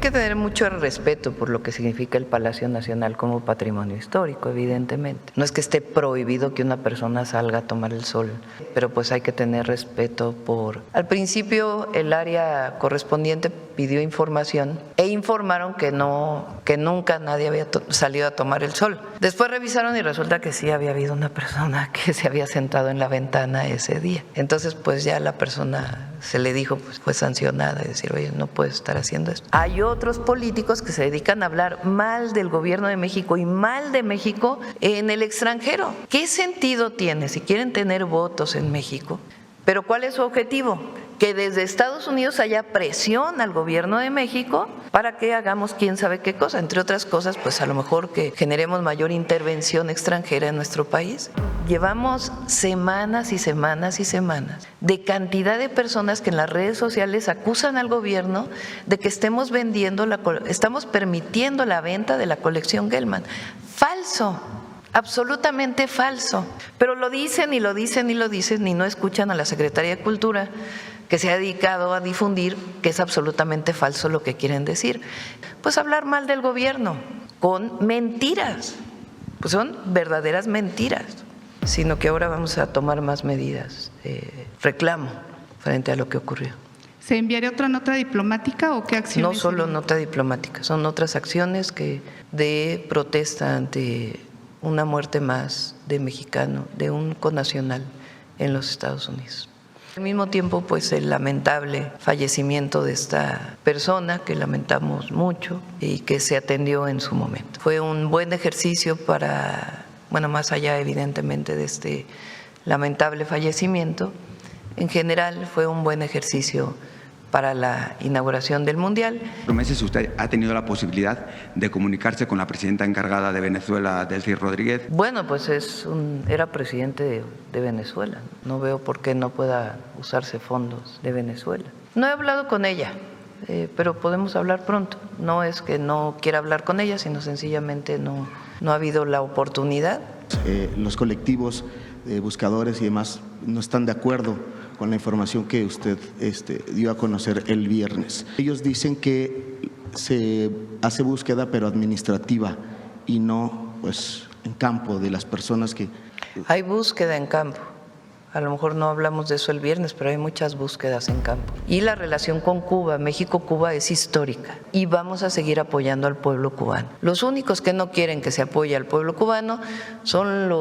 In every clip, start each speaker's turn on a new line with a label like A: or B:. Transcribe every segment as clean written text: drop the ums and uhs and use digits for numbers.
A: que tener mucho respeto por lo que significa el Palacio Nacional como patrimonio histórico, evidentemente. No es que esté prohibido que una persona salga a tomar el sol, pero pues hay que tener respeto por… Al principio el área correspondiente pidió información e informaron que nunca nadie había salido a tomar el sol. Después revisaron y resulta que sí había habido una persona que se había sentado en la ventana ese día. Entonces pues ya la persona se le dijo, pues fue sancionada, es decir, oye, no puedes estar haciendo esto. Hay otros políticos que se dedican a hablar mal del gobierno de México y mal de México en el extranjero. ¿Qué sentido tiene si quieren tener votos en México? ¿Pero cuál es su objetivo? Que desde Estados Unidos haya presión al gobierno de México para que hagamos quién sabe qué cosa, entre otras cosas, pues a lo mejor que generemos mayor intervención extranjera en nuestro país. Llevamos semanas y semanas y semanas de cantidad de personas que en las redes sociales acusan al gobierno de que estamos permitiendo la venta de la colección Gelman. Falso. Absolutamente falso, pero lo dicen y lo dicen y lo dicen y no escuchan a la Secretaría de Cultura, que se ha dedicado a difundir que es absolutamente falso lo que quieren decir. Pues hablar mal del gobierno con mentiras, pues son verdaderas mentiras, sino que ahora vamos a tomar más medidas, reclamo frente a lo que ocurrió.
B: ¿Se enviaría otra nota diplomática o qué acciones?
A: No solo nota diplomática, son otras acciones de protesta ante una muerte más de mexicano, de un connacional en los Estados Unidos. Al mismo tiempo, pues el lamentable fallecimiento de esta persona, que lamentamos mucho y que se atendió en su momento. Fue un buen ejercicio para, bueno, más allá evidentemente de este lamentable fallecimiento, en general fue un buen ejercicio para la inauguración del Mundial.
C: Por meses usted ha tenido la posibilidad de comunicarse con la presidenta encargada de Venezuela, Delcy Rodríguez.
A: Bueno, pues era presidente de Venezuela. No veo por qué no pueda usarse fondos de Venezuela. No he hablado con ella, pero podemos hablar pronto. No es que no quiera hablar con ella, sino sencillamente no ha habido la oportunidad.
D: Los colectivos de buscadores y demás no están de acuerdo con la información que usted dio a conocer el viernes. Ellos dicen que se hace búsqueda pero administrativa y no pues en campo de las personas que…
A: Hay búsqueda en campo. A lo mejor no hablamos de eso el viernes, pero hay muchas búsquedas en campo. Y la relación con Cuba, México-Cuba, es histórica y vamos a seguir apoyando al pueblo cubano. Los únicos que no quieren que se apoye al pueblo cubano son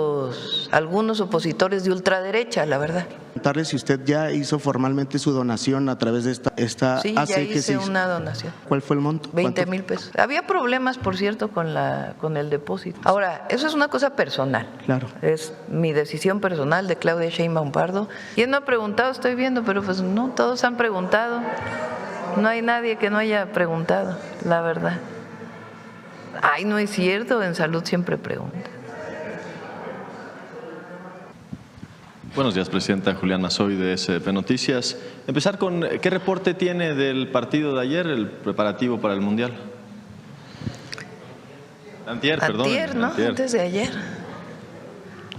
A: algunos opositores de ultraderecha, la verdad.
D: Preguntarle si usted ya hizo formalmente su donación a través de esta…
A: Sí, ya hice una donación.
D: ¿Cuál fue el monto?
A: 20,000 pesos. Había problemas, por cierto, con el depósito. Ahora, eso es una cosa personal.
D: Claro.
A: Es mi decisión personal de Claudia Sheinbaum Pardo. ¿Quién no ha preguntado? Estoy viendo, pero pues no, todos han preguntado. No hay nadie que no haya preguntado, la verdad. Ay, no es cierto, en salud siempre pregunta.
E: Buenos días, presidenta. Julián Mazoy, de SDP Noticias. Empezar con, ¿qué reporte tiene del partido de ayer, el preparativo para el Mundial? Antier,
A: ¿no? Antes de ayer.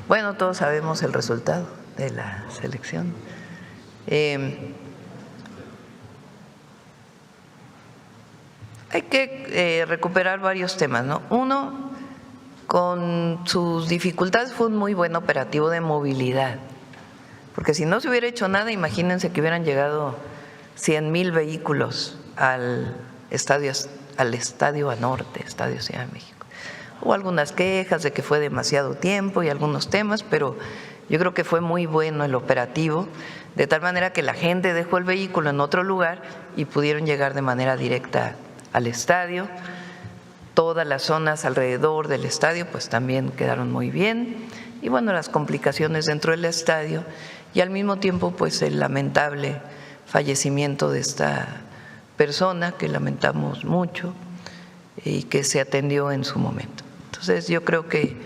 A: Bueno, todos sabemos el resultado de la selección. Hay que recuperar varios temas, ¿no? Uno, con sus dificultades, fue un muy buen operativo de movilidad. Porque si no se hubiera hecho nada, imagínense que hubieran llegado 100,000 vehículos al estadio Banorte, Estadio Ciudad de México. Hubo algunas quejas de que fue demasiado tiempo y algunos temas, pero yo creo que fue muy bueno el operativo, de tal manera que la gente dejó el vehículo en otro lugar y pudieron llegar de manera directa al estadio. Todas las zonas alrededor del estadio pues también quedaron muy bien. Y bueno, las complicaciones dentro del estadio y al mismo tiempo pues el lamentable fallecimiento de esta persona que lamentamos mucho y que se atendió en su momento. Entonces yo creo que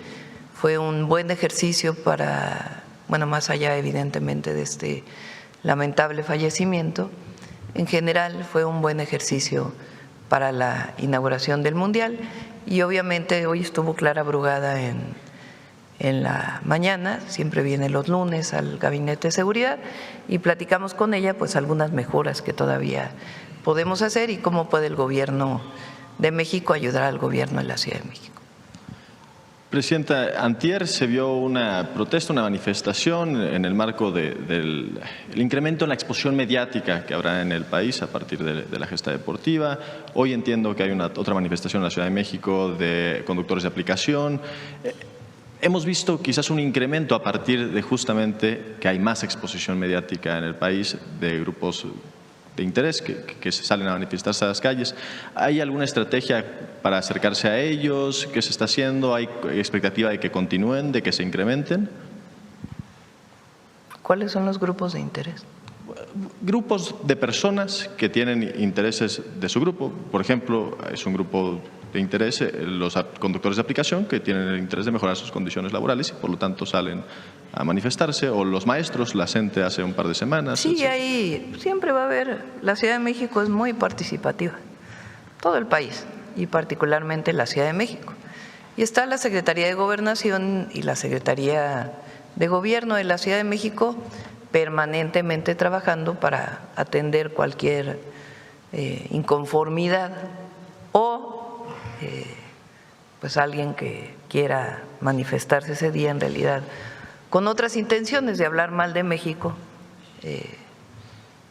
A: fue un buen ejercicio para, bueno, más allá evidentemente de este lamentable fallecimiento, en general fue un buen ejercicio para la inauguración del Mundial y obviamente hoy estuvo Clara Brugada en la mañana, siempre viene los lunes al Gabinete de Seguridad y platicamos con ella pues algunas mejoras que todavía podemos hacer y cómo puede el gobierno de México ayudar al gobierno de la Ciudad de México.
E: Presidenta, antier se vio una protesta, una manifestación en el marco del incremento en la exposición mediática que habrá en el país a partir de la gesta deportiva. Hoy entiendo que hay otra manifestación en la Ciudad de México de conductores de aplicación. Hemos visto quizás un incremento a partir de justamente que hay más exposición mediática en el país de grupos de interés que se salen a manifestarse a las calles. ¿Hay alguna estrategia para acercarse a ellos? ¿Qué se está haciendo? ¿Hay expectativa de que continúen, de que se incrementen?
A: ¿Cuáles son los grupos de interés?
E: Grupos de personas que tienen intereses de su grupo. Por ejemplo, es un grupo de interés los conductores de aplicación que tienen el interés de mejorar sus condiciones laborales y por lo tanto salen a manifestarse, o los maestros, la CENTE hace un par de semanas.
A: Sí,
E: etc.
A: ahí siempre va a haber, la Ciudad de México es muy participativa, todo el país y particularmente la Ciudad de México. Y está la Secretaría de Gobernación y la Secretaría de Gobierno de la Ciudad de México permanentemente trabajando para atender cualquier inconformidad o pues alguien que quiera manifestarse ese día en realidad con otras intenciones de hablar mal de México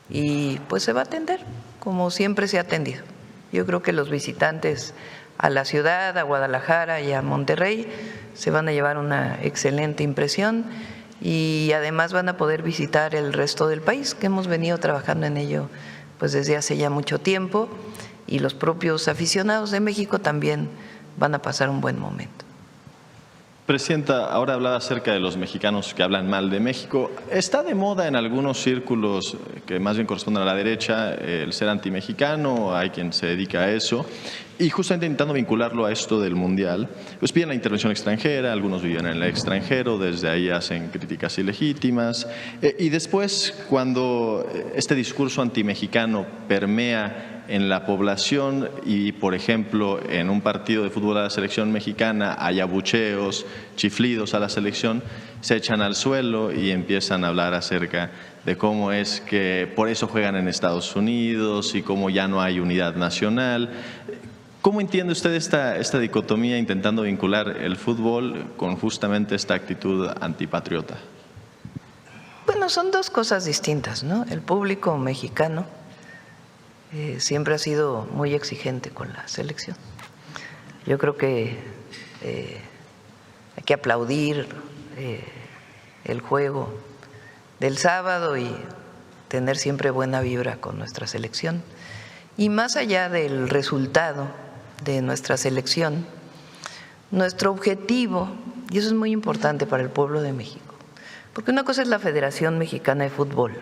A: y pues se va a atender como siempre se ha atendido. Yo creo que los visitantes a la ciudad, a Guadalajara y a Monterrey se van a llevar una excelente impresión y además van a poder visitar el resto del país, que hemos venido trabajando en ello pues desde hace ya mucho tiempo, y los propios aficionados de México también van a pasar un buen momento.
E: Presidenta, ahora hablaba acerca de los mexicanos que hablan mal de México. Está de moda en algunos círculos que más bien corresponden a la derecha el ser antimexicano, hay quien se dedica a eso. Y justamente intentando vincularlo a esto del Mundial, pues piden la intervención extranjera, algunos viven en el extranjero, desde ahí hacen críticas ilegítimas. Y después, cuando este discurso antimexicano permea en la población y, por ejemplo, en un partido de fútbol a la selección mexicana hay abucheos, chiflidos a la selección, se echan al suelo y empiezan a hablar acerca de cómo es que por eso juegan en Estados Unidos y cómo ya no hay unidad nacional. ¿Cómo entiende usted esta dicotomía intentando vincular el fútbol con justamente esta actitud antipatriota?
A: Bueno, son dos cosas distintas, ¿no? El público mexicano siempre ha sido muy exigente con la selección. Yo creo que hay que aplaudir el juego del sábado y tener siempre buena vibra con nuestra selección. Y más allá del resultado de nuestra selección, nuestro objetivo, y eso es muy importante para el pueblo de México, porque una cosa es la Federación Mexicana de Fútbol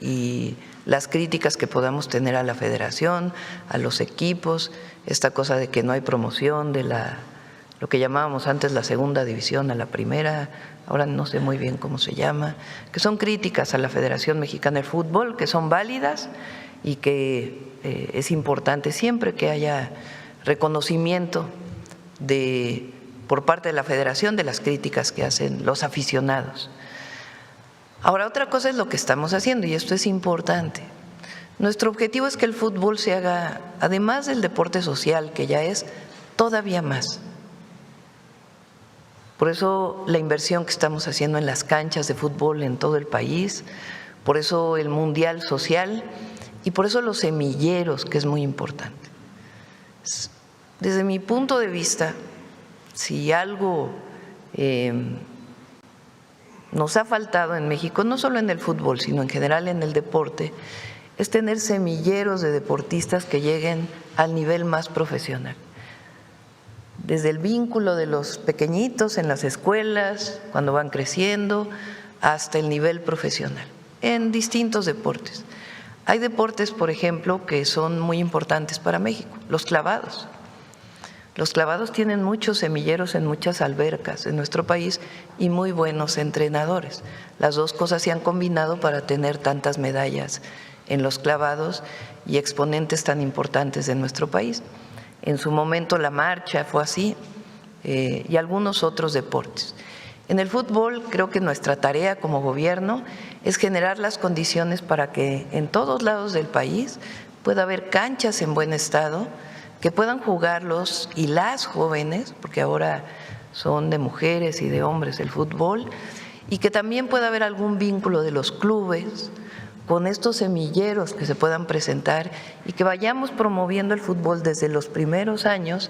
A: y las críticas que podamos tener a la federación, a los equipos, esta cosa de que no hay promoción de lo que llamábamos antes la segunda división a la primera, ahora no sé muy bien cómo se llama, que son críticas a la Federación Mexicana de Fútbol, que son válidas y que es importante siempre que haya reconocimiento por parte de la federación de las críticas que hacen los aficionados. Ahora, otra cosa es lo que estamos haciendo y esto es importante. Nuestro objetivo es que el fútbol se haga, además del deporte social, que ya es, todavía más. Por eso la inversión que estamos haciendo en las canchas de fútbol en todo el país, por eso el Mundial Social y por eso los semilleros, que es muy importante. Desde mi punto de vista, si algo nos ha faltado en México, no solo en el fútbol, sino en general en el deporte, es tener semilleros de deportistas que lleguen al nivel más profesional. Desde el vínculo de los pequeñitos en las escuelas, cuando van creciendo, hasta el nivel profesional, en distintos deportes. Hay deportes, por ejemplo, que son muy importantes para México, los clavados. Los clavados tienen muchos semilleros en muchas albercas en nuestro país y muy buenos entrenadores. Las dos cosas se han combinado para tener tantas medallas en los clavados y exponentes tan importantes de nuestro país. En su momento la marcha fue así y algunos otros deportes. En el fútbol creo que nuestra tarea como gobierno es generar las condiciones para que en todos lados del país pueda haber canchas en buen estado, que puedan jugar los y las jóvenes, porque ahora son de mujeres y de hombres el fútbol, y que también pueda haber algún vínculo de los clubes con estos semilleros que se puedan presentar y que vayamos promoviendo el fútbol desde los primeros años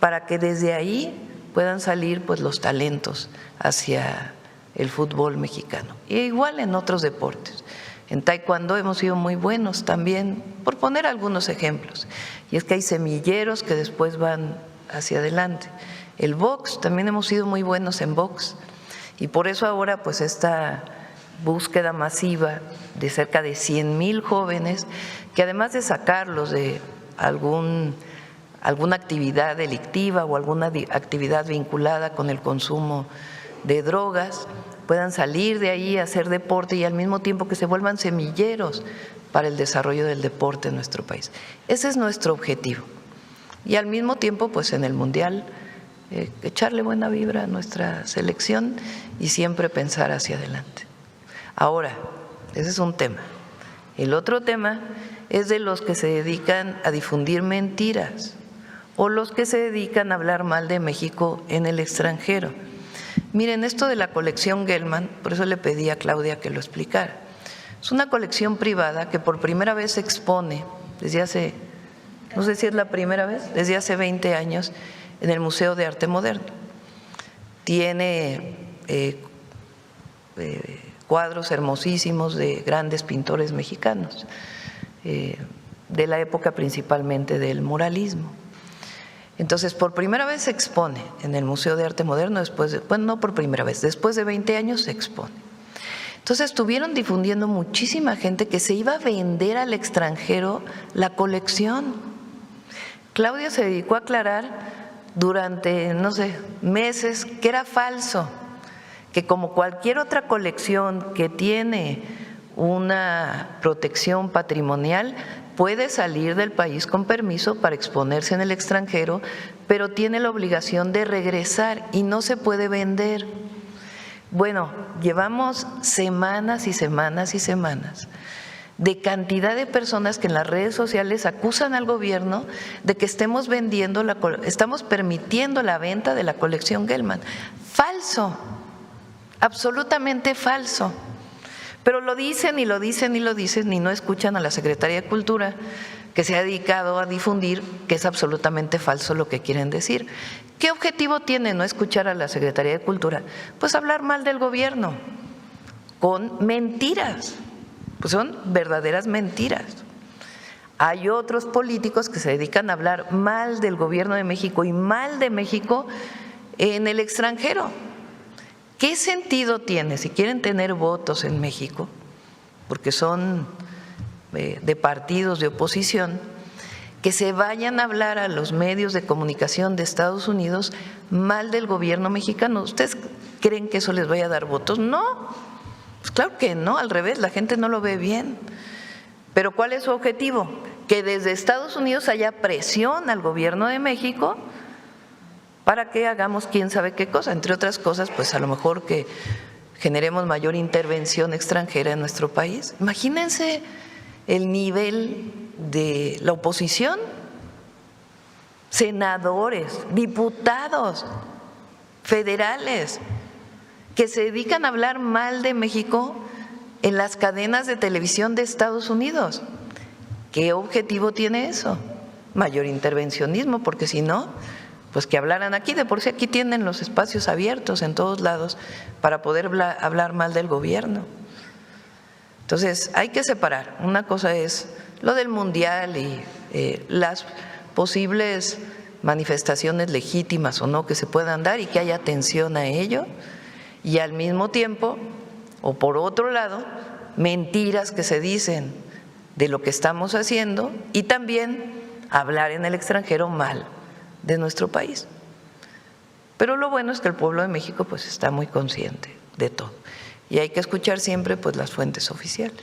A: para que desde ahí puedan salir pues los talentos hacia el fútbol mexicano. Y igual en otros deportes. En taekwondo hemos sido muy buenos también, por poner algunos ejemplos. Y es que hay semilleros que después van hacia adelante. El box, también hemos sido muy buenos en box. Y por eso ahora pues esta búsqueda masiva de cerca de 100,000 jóvenes, que además de sacarlos de alguna actividad delictiva o alguna actividad vinculada con el consumo de drogas, puedan salir de ahí a hacer deporte y al mismo tiempo que se vuelvan semilleros para el desarrollo del deporte en nuestro país. Ese es nuestro objetivo. Y al mismo tiempo, pues en el Mundial, echarle buena vibra a nuestra selección y siempre pensar hacia adelante. Ahora, ese es un tema. El otro tema es de los que se dedican a difundir mentiras o los que se dedican a hablar mal de México en el extranjero. Miren, esto de la colección Gelman, por eso le pedí a Claudia que lo explicara. Es una colección privada que por primera vez se expone desde hace, no sé si es la primera vez, desde hace 20 años en el Museo de Arte Moderno. Tiene cuadros hermosísimos de grandes pintores mexicanos, de la época principalmente del muralismo. Entonces, por primera vez se expone en el Museo de Arte Moderno, no por primera vez, después de 20 años se expone. Entonces, estuvieron difundiendo muchísima gente que se iba a vender al extranjero la colección. Claudia se dedicó a aclarar durante, no sé, meses que era falso, que como cualquier otra colección que tiene una protección patrimonial, puede salir del país con permiso para exponerse en el extranjero, pero tiene la obligación de regresar y no se puede vender. Bueno, llevamos semanas y semanas y semanas de cantidad de personas que en las redes sociales acusan al gobierno de que estamos permitiendo la venta de la colección Gelman. Falso, absolutamente falso. Pero lo dicen y lo dicen y lo dicen y no escuchan a la Secretaría de Cultura, que se ha dedicado a difundir que es absolutamente falso lo que quieren decir. ¿Qué objetivo tiene no escuchar a la Secretaría de Cultura? Pues hablar mal del gobierno, con mentiras, pues son verdaderas mentiras. Hay otros políticos que se dedican a hablar mal del gobierno de México y mal de México en el extranjero. ¿Qué sentido tiene si quieren tener votos en México, porque son de partidos de oposición, que se vayan a hablar a los medios de comunicación de Estados Unidos mal del gobierno mexicano? ¿Ustedes creen que eso les vaya a dar votos? No, pues claro que no, al revés, la gente no lo ve bien. Pero ¿cuál es su objetivo? Que desde Estados Unidos haya presión al gobierno de México para que hagamos quién sabe qué cosa, entre otras cosas, pues a lo mejor que generemos mayor intervención extranjera en nuestro país. Imagínense el nivel de la oposición, senadores, diputados federales, que se dedican a hablar mal de México en las cadenas de televisión de Estados Unidos. ¿Qué objetivo tiene eso? Mayor intervencionismo, porque si no, pues que hablaran aquí, de por sí aquí tienen los espacios abiertos en todos lados para poder hablar mal del gobierno. Entonces hay que separar, una cosa es lo del Mundial y las posibles manifestaciones legítimas o no que se puedan dar y que haya atención a ello, y al mismo tiempo, o por otro lado, mentiras que se dicen de lo que estamos haciendo y también hablar en el extranjero mal de nuestro país. Pero lo bueno es que el pueblo de México pues está muy consciente de todo y hay que escuchar siempre pues las fuentes oficiales.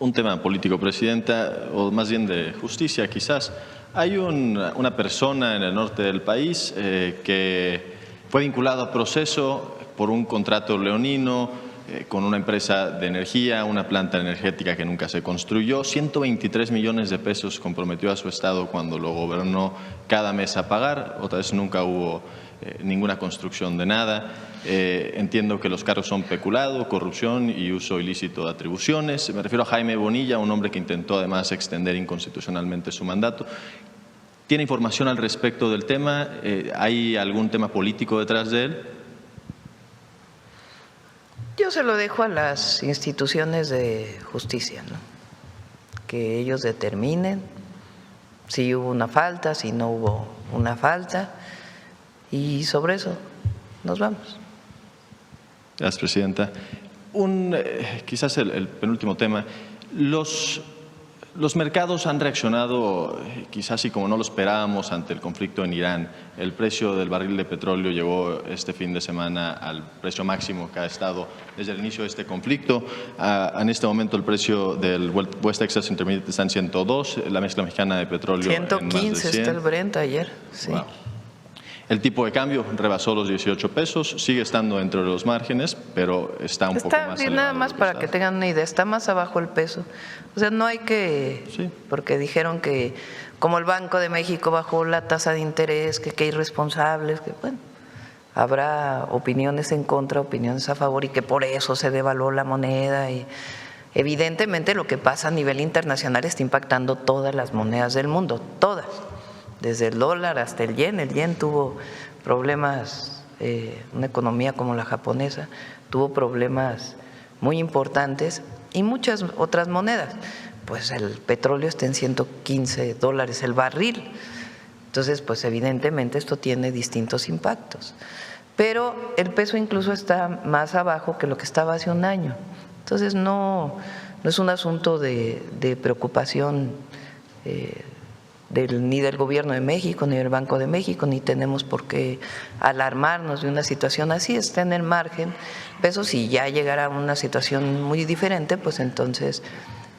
E: Un tema político, Presidenta, o más bien de justicia quizás. Hay una persona en el norte del país que fue vinculado a proceso por un contrato leonino con una empresa de energía, una planta energética que nunca se construyó. 123 millones de pesos comprometió a su Estado cuando lo gobernó cada mes a pagar. Otra vez nunca hubo ninguna construcción de nada. Entiendo que los cargos son peculado, corrupción y uso ilícito de atribuciones. Me refiero a Jaime Bonilla, un hombre que intentó además extender inconstitucionalmente su mandato. ¿Tiene información al respecto del tema? ¿Hay algún tema político detrás de él?
A: Yo se lo dejo a las instituciones de justicia, ¿no? Que ellos determinen si hubo una falta, si no hubo una falta, y sobre eso nos vamos.
E: Gracias, Presidenta. Quizás el penúltimo tema. Los mercados han reaccionado quizás y como no lo esperábamos ante el conflicto en Irán. El precio del barril de petróleo llegó este fin de semana al precio máximo que ha estado desde el inicio de este conflicto. En este momento el precio del West Texas Intermediate está en 102, la mezcla mexicana de petróleo
A: 115
E: en más de 100.
A: está el Brent ayer. Sí.
E: Wow. El tipo de cambio rebasó los 18 pesos, sigue estando dentro de los márgenes, pero está un poco más
A: Está bien,
E: elevado
A: nada más
E: de lo
A: para
E: estaba.
A: que tengan una idea, está más abajo el peso. O sea, no hay que,
E: Sí.
A: porque dijeron que como el Banco de México bajó la tasa de interés, que irresponsables, que bueno, habrá opiniones en contra, opiniones a favor y que por eso se devaluó la moneda. Y evidentemente lo que pasa a nivel internacional está impactando todas las monedas del mundo, todas. Desde el dólar hasta el yen tuvo problemas, una economía como la japonesa tuvo problemas muy importantes y muchas otras monedas. Pues el petróleo está en $115 el barril. Entonces, pues evidentemente esto tiene distintos impactos. Pero el peso incluso está más abajo que lo que estaba hace un año. Entonces, no es un asunto de preocupación ni del Gobierno de México, ni del Banco de México, ni tenemos por qué alarmarnos de una situación así, está en el margen. Eso si ya llegara a una situación muy diferente, pues entonces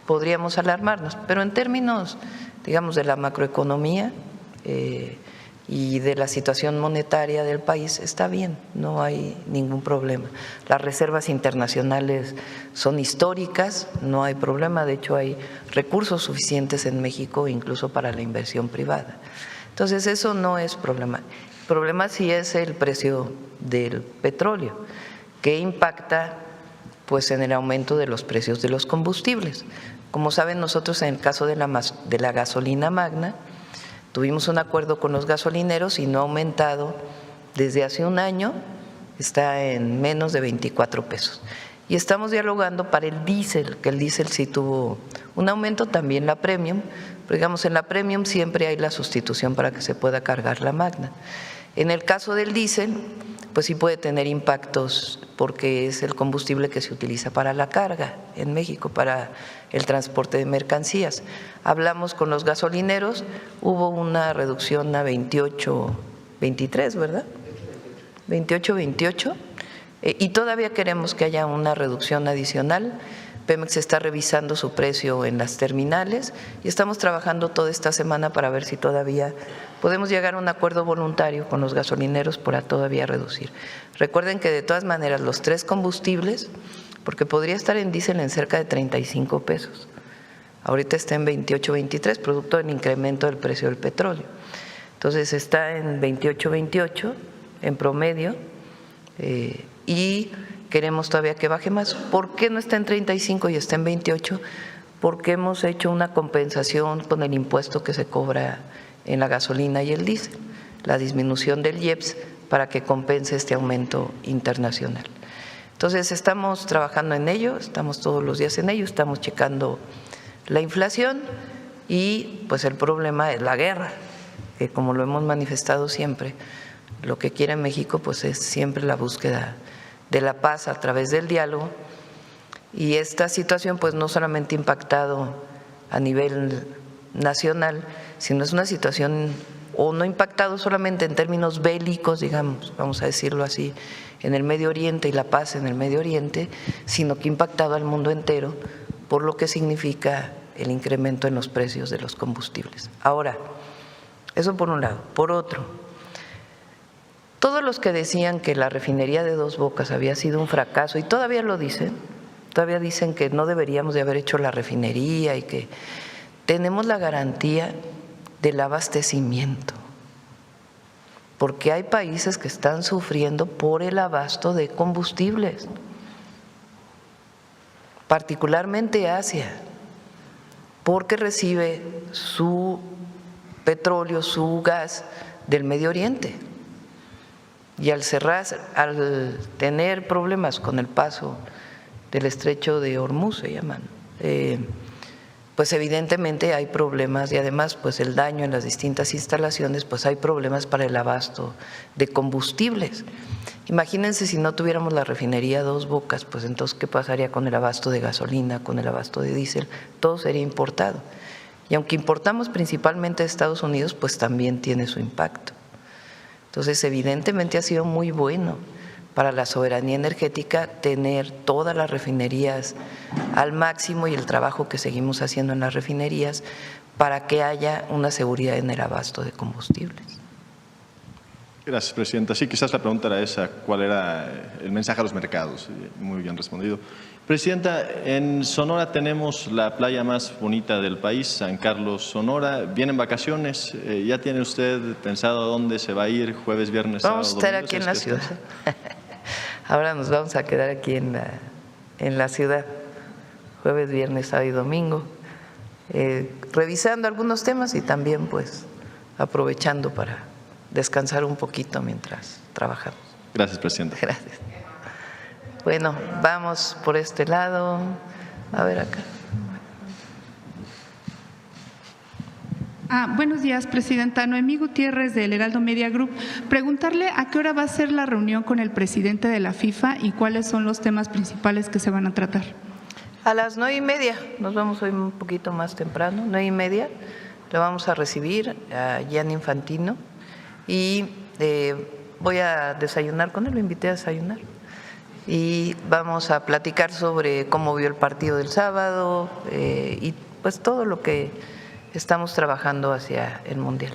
A: podríamos alarmarnos. Pero en términos, digamos, de la macroeconomía y de la situación monetaria del país, está bien, no hay ningún problema. Las reservas internacionales son históricas, no hay problema, de hecho hay recursos suficientes en México incluso para la inversión privada. Entonces eso no es problema. El problema sí es el precio del petróleo, que impacta pues en el aumento de los precios de los combustibles. Como saben, nosotros en el caso de la gasolina magna, tuvimos un acuerdo con los gasolineros y no ha aumentado desde hace un año, está en menos de 24 pesos. Y estamos dialogando para el diésel, que el diésel sí tuvo un aumento, también la premium, pero digamos en la premium siempre hay la sustitución para que se pueda cargar la magna. En el caso del diésel, pues sí puede tener impactos porque es el combustible que se utiliza para la carga en México, para el transporte de mercancías. Hablamos con los gasolineros, hubo una reducción a 28.23, ¿verdad? 28.28, y todavía queremos que haya una reducción adicional. Pemex está revisando su precio en las terminales y estamos trabajando toda esta semana para ver si todavía podemos llegar a un acuerdo voluntario con los gasolineros para todavía reducir. Recuerden que de todas maneras los tres combustibles, porque podría estar en diésel en cerca de 35 pesos, ahorita está en 28.23, producto del incremento del precio del petróleo. Entonces está en 28.28 en promedio y queremos todavía que baje más. ¿Por qué no está en 35 y está en 28? Porque hemos hecho una compensación con el impuesto que se cobra en la gasolina y el diésel, la disminución del IEPS para que compense este aumento internacional. Entonces estamos trabajando en ello, estamos todos los días en ello, estamos checando la inflación y pues el problema es la guerra, que como lo hemos manifestado siempre, lo que quiere México pues es siempre la búsqueda de la paz a través del diálogo, y esta situación pues no solamente ha impactado a nivel nacional, sino es una situación, o no ha impactado solamente en términos bélicos, digamos, vamos a decirlo así, en el Medio Oriente y la paz en el Medio Oriente, sino que ha impactado al mundo entero por lo que significa el incremento en los precios de los combustibles. Ahora, eso por un lado. Por otro, todos los que decían que la refinería de Dos Bocas había sido un fracaso, y todavía lo dicen, todavía dicen que no deberíamos de haber hecho la refinería y que tenemos la garantía del abastecimiento, porque hay países que están sufriendo por el abasto de combustibles, particularmente Asia, porque recibe su petróleo, su gas del Medio Oriente. Y al cerrar, al tener problemas con el paso del estrecho de Hormuz, se llaman, pues evidentemente hay problemas, y además pues el daño en las distintas instalaciones, pues hay problemas para el abasto de combustibles. Imagínense si no tuviéramos la refinería Dos Bocas, pues entonces ¿qué pasaría con el abasto de gasolina, con el abasto de diésel? Todo sería importado. Y aunque importamos principalmente de Estados Unidos, pues también tiene su impacto. Entonces, evidentemente ha sido muy bueno para la soberanía energética tener todas las refinerías al máximo y el trabajo que seguimos haciendo en las refinerías para que haya una seguridad en el abasto de combustibles.
E: Gracias, Presidenta. Sí, quizás la pregunta era esa, ¿cuál era el mensaje a los mercados? Muy bien respondido. Presidenta, en Sonora tenemos la playa más bonita del país, San Carlos, Sonora. ¿Vienen vacaciones? ¿Ya tiene usted pensado a dónde se va a ir jueves, viernes, sábado,
A: Vamos a estar
E: domingo?
A: aquí en la ciudad. Ahora nos vamos a quedar aquí en la ciudad, jueves, viernes, sábado y domingo, revisando algunos temas y también pues aprovechando para descansar un poquito mientras trabajamos.
E: Gracias, Presidenta.
A: Gracias. Bueno, vamos por este lado. A ver acá.
B: Buenos días, Presidenta. Noemí Gutiérrez, del Heraldo Media Group. Preguntarle a qué hora va a ser la reunión con el presidente de la FIFA y cuáles son los temas principales que se van a tratar.
A: A las 9:30, nos vamos hoy un poquito más temprano, 9:30, lo vamos a recibir a Gianni Infantino y voy a desayunar con él, lo invité a desayunar. Y vamos a platicar sobre cómo vio el partido del sábado y pues todo lo que estamos trabajando hacia el Mundial.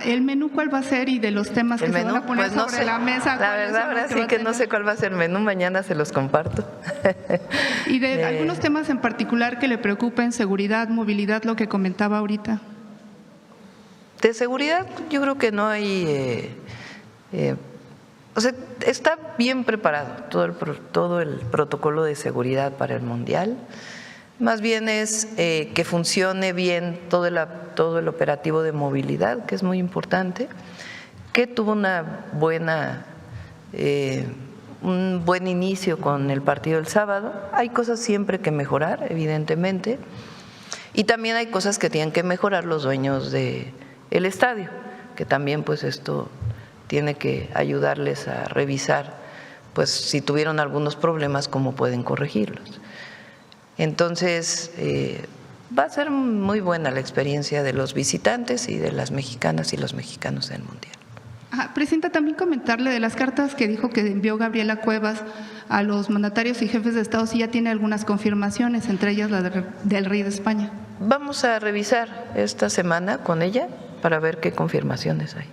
B: ¿El menú cuál va a ser y de los temas que se van a poner
A: pues no
B: sobre
A: sé.
B: la mesa?
A: La verdad, ahora sí que no sé cuál va a ser el menú, mañana se los comparto.
B: ¿Y de algunos temas en particular que le preocupen, seguridad, movilidad, lo que comentaba ahorita?
A: De seguridad yo creo que no hay… o sea, está bien preparado todo el protocolo de seguridad para el Mundial. Más bien es que funcione bien todo el operativo de movilidad, que es muy importante, que tuvo un buen inicio con el partido del sábado. Hay cosas siempre que mejorar, evidentemente, y también hay cosas que tienen que mejorar los dueños del estadio, que también pues esto tiene que ayudarles a revisar, pues si tuvieron algunos problemas, cómo pueden corregirlos. Entonces, va a ser muy buena la experiencia de los visitantes y de las mexicanas y los mexicanos en el Mundial.
B: Presidenta, también comentarle de las cartas que dijo que envió Gabriela Cuevas a los mandatarios y jefes de Estado, si ya tiene algunas confirmaciones, entre ellas la del rey de España.
A: Vamos a revisar esta semana con ella para ver qué confirmaciones hay.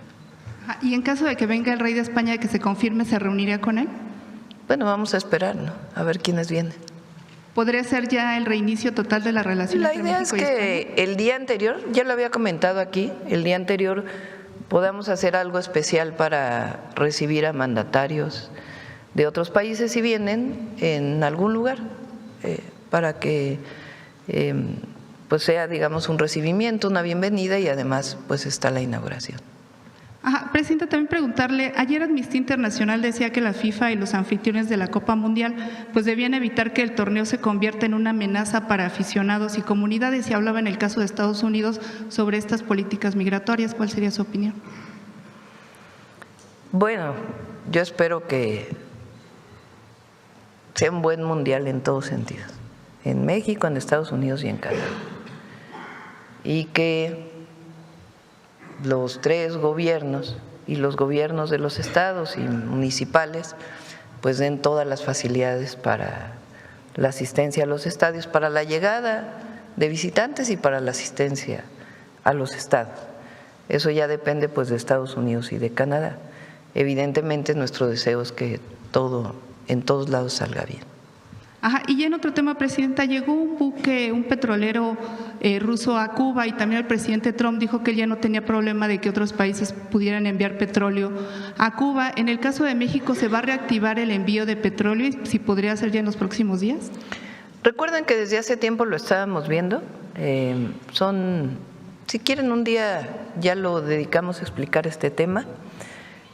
B: Y en caso de que venga el rey de España, que se confirme, ¿se reuniría con él?
A: Bueno, vamos a esperar, ¿no? A ver quiénes vienen.
B: ¿Podría ser ya el reinicio total de la relación
A: La
B: entre
A: idea
B: México
A: es
B: y
A: que
B: España?
A: el día anterior, ya lo había comentado aquí, el día anterior podamos hacer algo especial para recibir a mandatarios de otros países si vienen en algún lugar, para que pues sea, digamos, un recibimiento, una bienvenida y además pues está la inauguración.
B: Presidenta, también preguntarle, ayer Amnistía Internacional decía que la FIFA y los anfitriones de la Copa Mundial pues debían evitar que el torneo se convierta en una amenaza para aficionados y comunidades, y hablaba en el caso de Estados Unidos sobre estas políticas migratorias. ¿Cuál sería su opinión?
A: Bueno, yo espero que sea un buen mundial en todos sentidos, en México, en Estados Unidos y en Canadá, y que los tres gobiernos y los gobiernos de los estados y municipales pues den todas las facilidades para la asistencia a los estadios, para la llegada de visitantes y para la asistencia a los estados. Eso ya depende pues de Estados Unidos y de Canadá. evidentemente nuestro deseo es que todo en todos lados salga bien.
B: Ajá, y ya en otro tema, Presidenta, llegó un buque, un petrolero ruso a Cuba y también el presidente Trump dijo que él ya no tenía problema de que otros países pudieran enviar petróleo a Cuba. En el caso de México, ¿se va a reactivar el envío de petróleo y si podría ser ya en los próximos días?
A: Recuerden que desde hace tiempo lo estábamos viendo. Si quieren un día ya lo dedicamos a explicar este tema.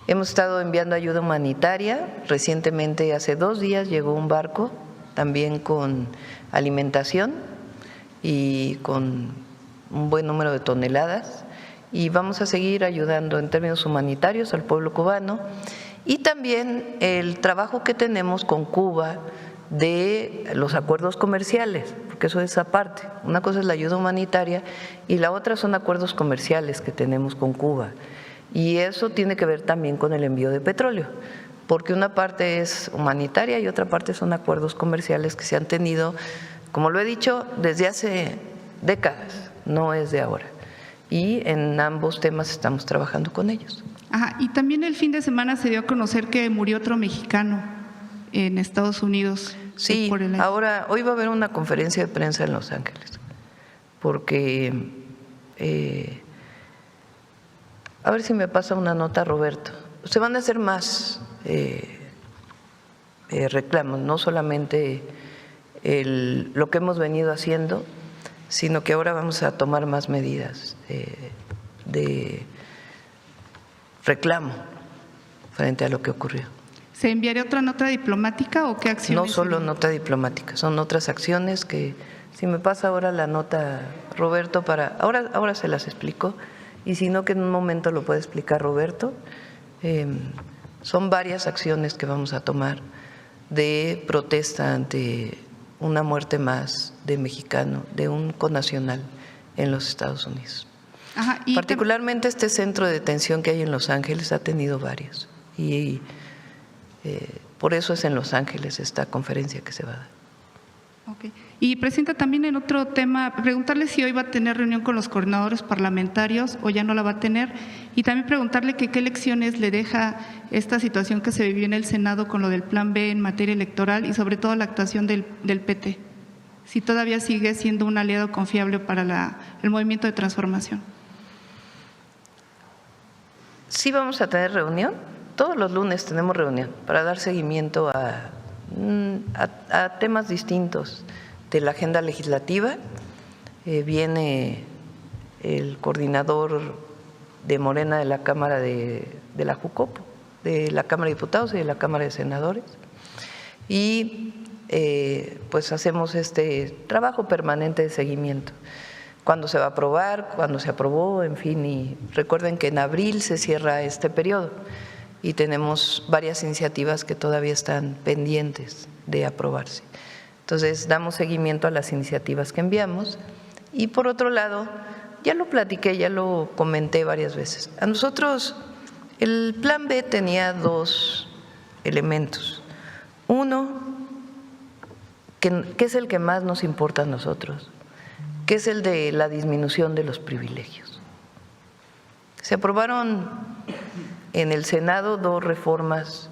A: Hemos estado enviando ayuda humanitaria. Recientemente, hace 2 días, llegó un barco también con alimentación y con un buen número de toneladas, y vamos a seguir ayudando en términos humanitarios al pueblo cubano, y también el trabajo que tenemos con Cuba de los acuerdos comerciales, porque eso es aparte. Una cosa es la ayuda humanitaria y la otra son acuerdos comerciales que tenemos con Cuba, y eso tiene que ver también con el envío de petróleo, porque una parte es humanitaria y otra parte son acuerdos comerciales que se han tenido, como lo he dicho, desde hace décadas, no es de ahora. Y en ambos temas estamos trabajando con ellos.
B: Ajá, y también el fin de semana se dio a conocer que murió otro mexicano en Estados Unidos.
A: Sí, hoy va a haber una conferencia de prensa en Los Ángeles, porque a ver si me pasa una nota, Roberto. Se van a hacer más reclamos, no solamente lo que hemos venido haciendo, sino que ahora vamos a tomar más medidas de reclamo frente a lo que ocurrió.
B: ¿Se enviaría otra nota diplomática o qué acciones?
A: No solo nota diplomática, son otras acciones que, si me pasa ahora la nota, Roberto, ahora se las explico, y si no, que en un momento lo puede explicar Roberto. Son varias acciones que vamos a tomar de protesta ante una muerte más de mexicano, de un connacional en los Estados Unidos.
B: Ajá, y
A: particularmente este centro de detención que hay en Los Ángeles ha tenido varios, y por eso es en Los Ángeles esta conferencia que se va a dar.
B: Okay. Y Presidenta, también en otro tema, preguntarle si hoy va a tener reunión con los coordinadores parlamentarios o ya no la va a tener, y también preguntarle que qué lecciones le deja esta situación que se vivió en el Senado con lo del Plan B en materia electoral y sobre todo la actuación del PT, si todavía sigue siendo un aliado confiable para el movimiento de transformación.
A: Sí, vamos a tener reunión, todos los lunes tenemos reunión para dar seguimiento a temas distintos de la agenda legislativa. Viene el coordinador de Morena de la Cámara de la Jucopo, de la Cámara de Diputados y de la Cámara de Senadores, y pues hacemos este trabajo permanente de seguimiento. Cuándo se va a aprobar, cuándo se aprobó, en fin, y recuerden que en abril se cierra este periodo y tenemos varias iniciativas que todavía están pendientes de aprobarse. Entonces, damos seguimiento a las iniciativas que enviamos. Y por otro lado, ya lo platiqué, ya lo comenté varias veces. A nosotros el Plan B tenía 2 elementos. Uno, que es el que más nos importa a nosotros, que es el de la disminución de los privilegios. Se aprobaron en el Senado 2 reformas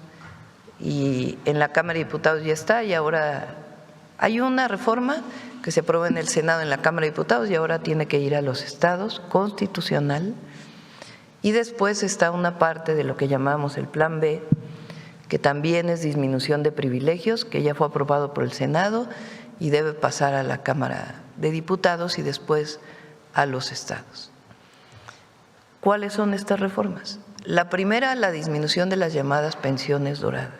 A: y en la Cámara de Diputados ya está, y ahora hay una reforma que se aprueba en el Senado, en la Cámara de Diputados, y ahora tiene que ir a los estados, constitucional, y después está una parte de lo que llamamos el Plan B, que también es disminución de privilegios, que ya fue aprobado por el Senado y debe pasar a la Cámara de Diputados y después a los estados. ¿Cuáles son estas reformas? La primera, la disminución de las llamadas pensiones doradas.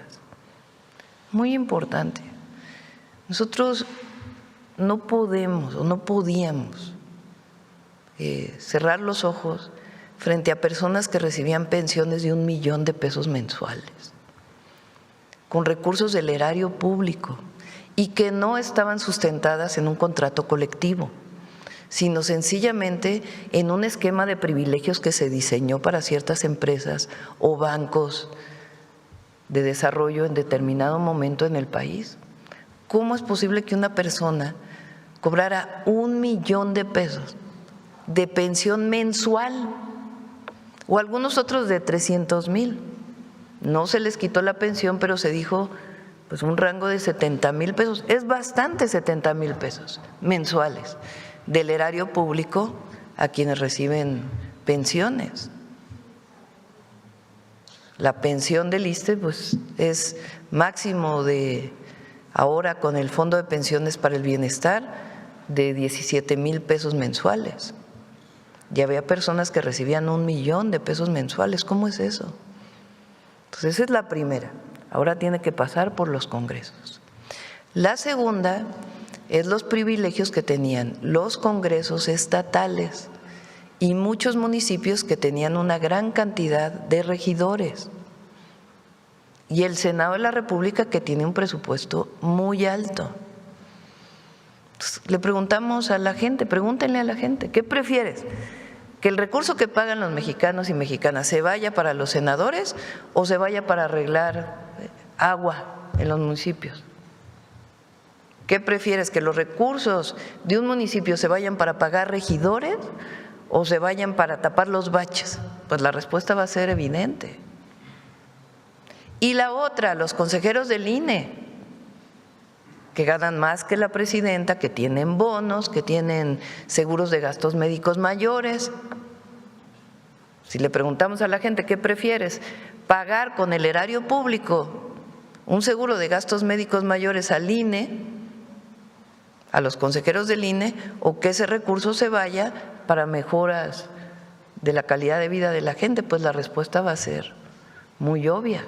A: Muy importante. Nosotros no podemos o no podíamos cerrar los ojos frente a personas que recibían pensiones de $1 millón de pesos mensuales, con recursos del erario público y que no estaban sustentadas en un contrato colectivo, sino sencillamente en un esquema de privilegios que se diseñó para ciertas empresas o bancos de desarrollo en determinado momento en el país. ¿Cómo es posible que una persona cobrara $1 millón de pesos de pensión mensual o algunos otros de 300,000? no se les quitó la pensión, pero se dijo pues un rango de 70,000 pesos, es bastante 70,000 pesos mensuales del erario público a quienes reciben pensiones. La pensión del ISSSTE pues es máximo de, ahora con el Fondo de Pensiones para el Bienestar, de 17,000 pesos mensuales. Y había personas que recibían 1,000,000 de pesos mensuales. ¿Cómo es eso? Entonces esa es la primera. Ahora tiene que pasar por los congresos. La segunda es los privilegios que tenían los congresos estatales y muchos municipios que tenían una gran cantidad de regidores. Y el Senado de la República, que tiene un presupuesto muy alto. Entonces, le preguntamos a la gente, pregúntenle a la gente, ¿qué prefieres? ¿Que el recurso que pagan los mexicanos y mexicanas se vaya para los senadores o se vaya para arreglar agua en los municipios? ¿Qué prefieres? ¿Que los recursos de un municipio se vayan para pagar regidores o se vayan para tapar los baches? Pues la respuesta va a ser evidente. Y la otra, los consejeros del INE, que ganan más que la presidenta, que tienen bonos, que tienen seguros de gastos médicos mayores. Si le preguntamos a la gente, ¿qué prefieres? ¿Pagar con el erario público un seguro de gastos médicos mayores al INE, a los consejeros del INE, o que ese recurso se vaya para mejoras de la calidad de vida de la gente? Pues la respuesta va a ser muy obvia.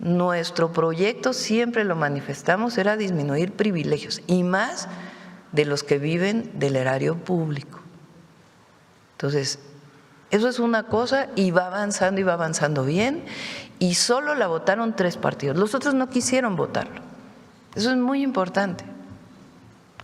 A: Nuestro proyecto, siempre lo manifestamos, era disminuir privilegios y más de los que viven del erario público. Entonces, eso es una cosa y va avanzando bien, y solo la votaron 3 partidos. Los otros no quisieron votarlo. Eso es muy importante.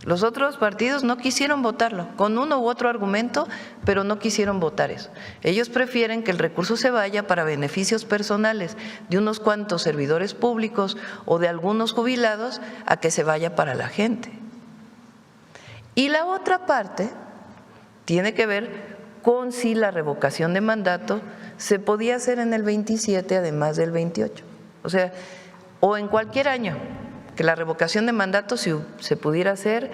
A: Los otros partidos no quisieron votarlo, con uno u otro argumento, pero no quisieron votar eso. Ellos prefieren que el recurso se vaya para beneficios personales de unos cuantos servidores públicos o de algunos jubilados a que se vaya para la gente. Y la otra parte tiene que ver con si la revocación de mandato se podía hacer en el 27 además del 28. O sea, o en cualquier año, que la revocación de mandato se pudiera hacer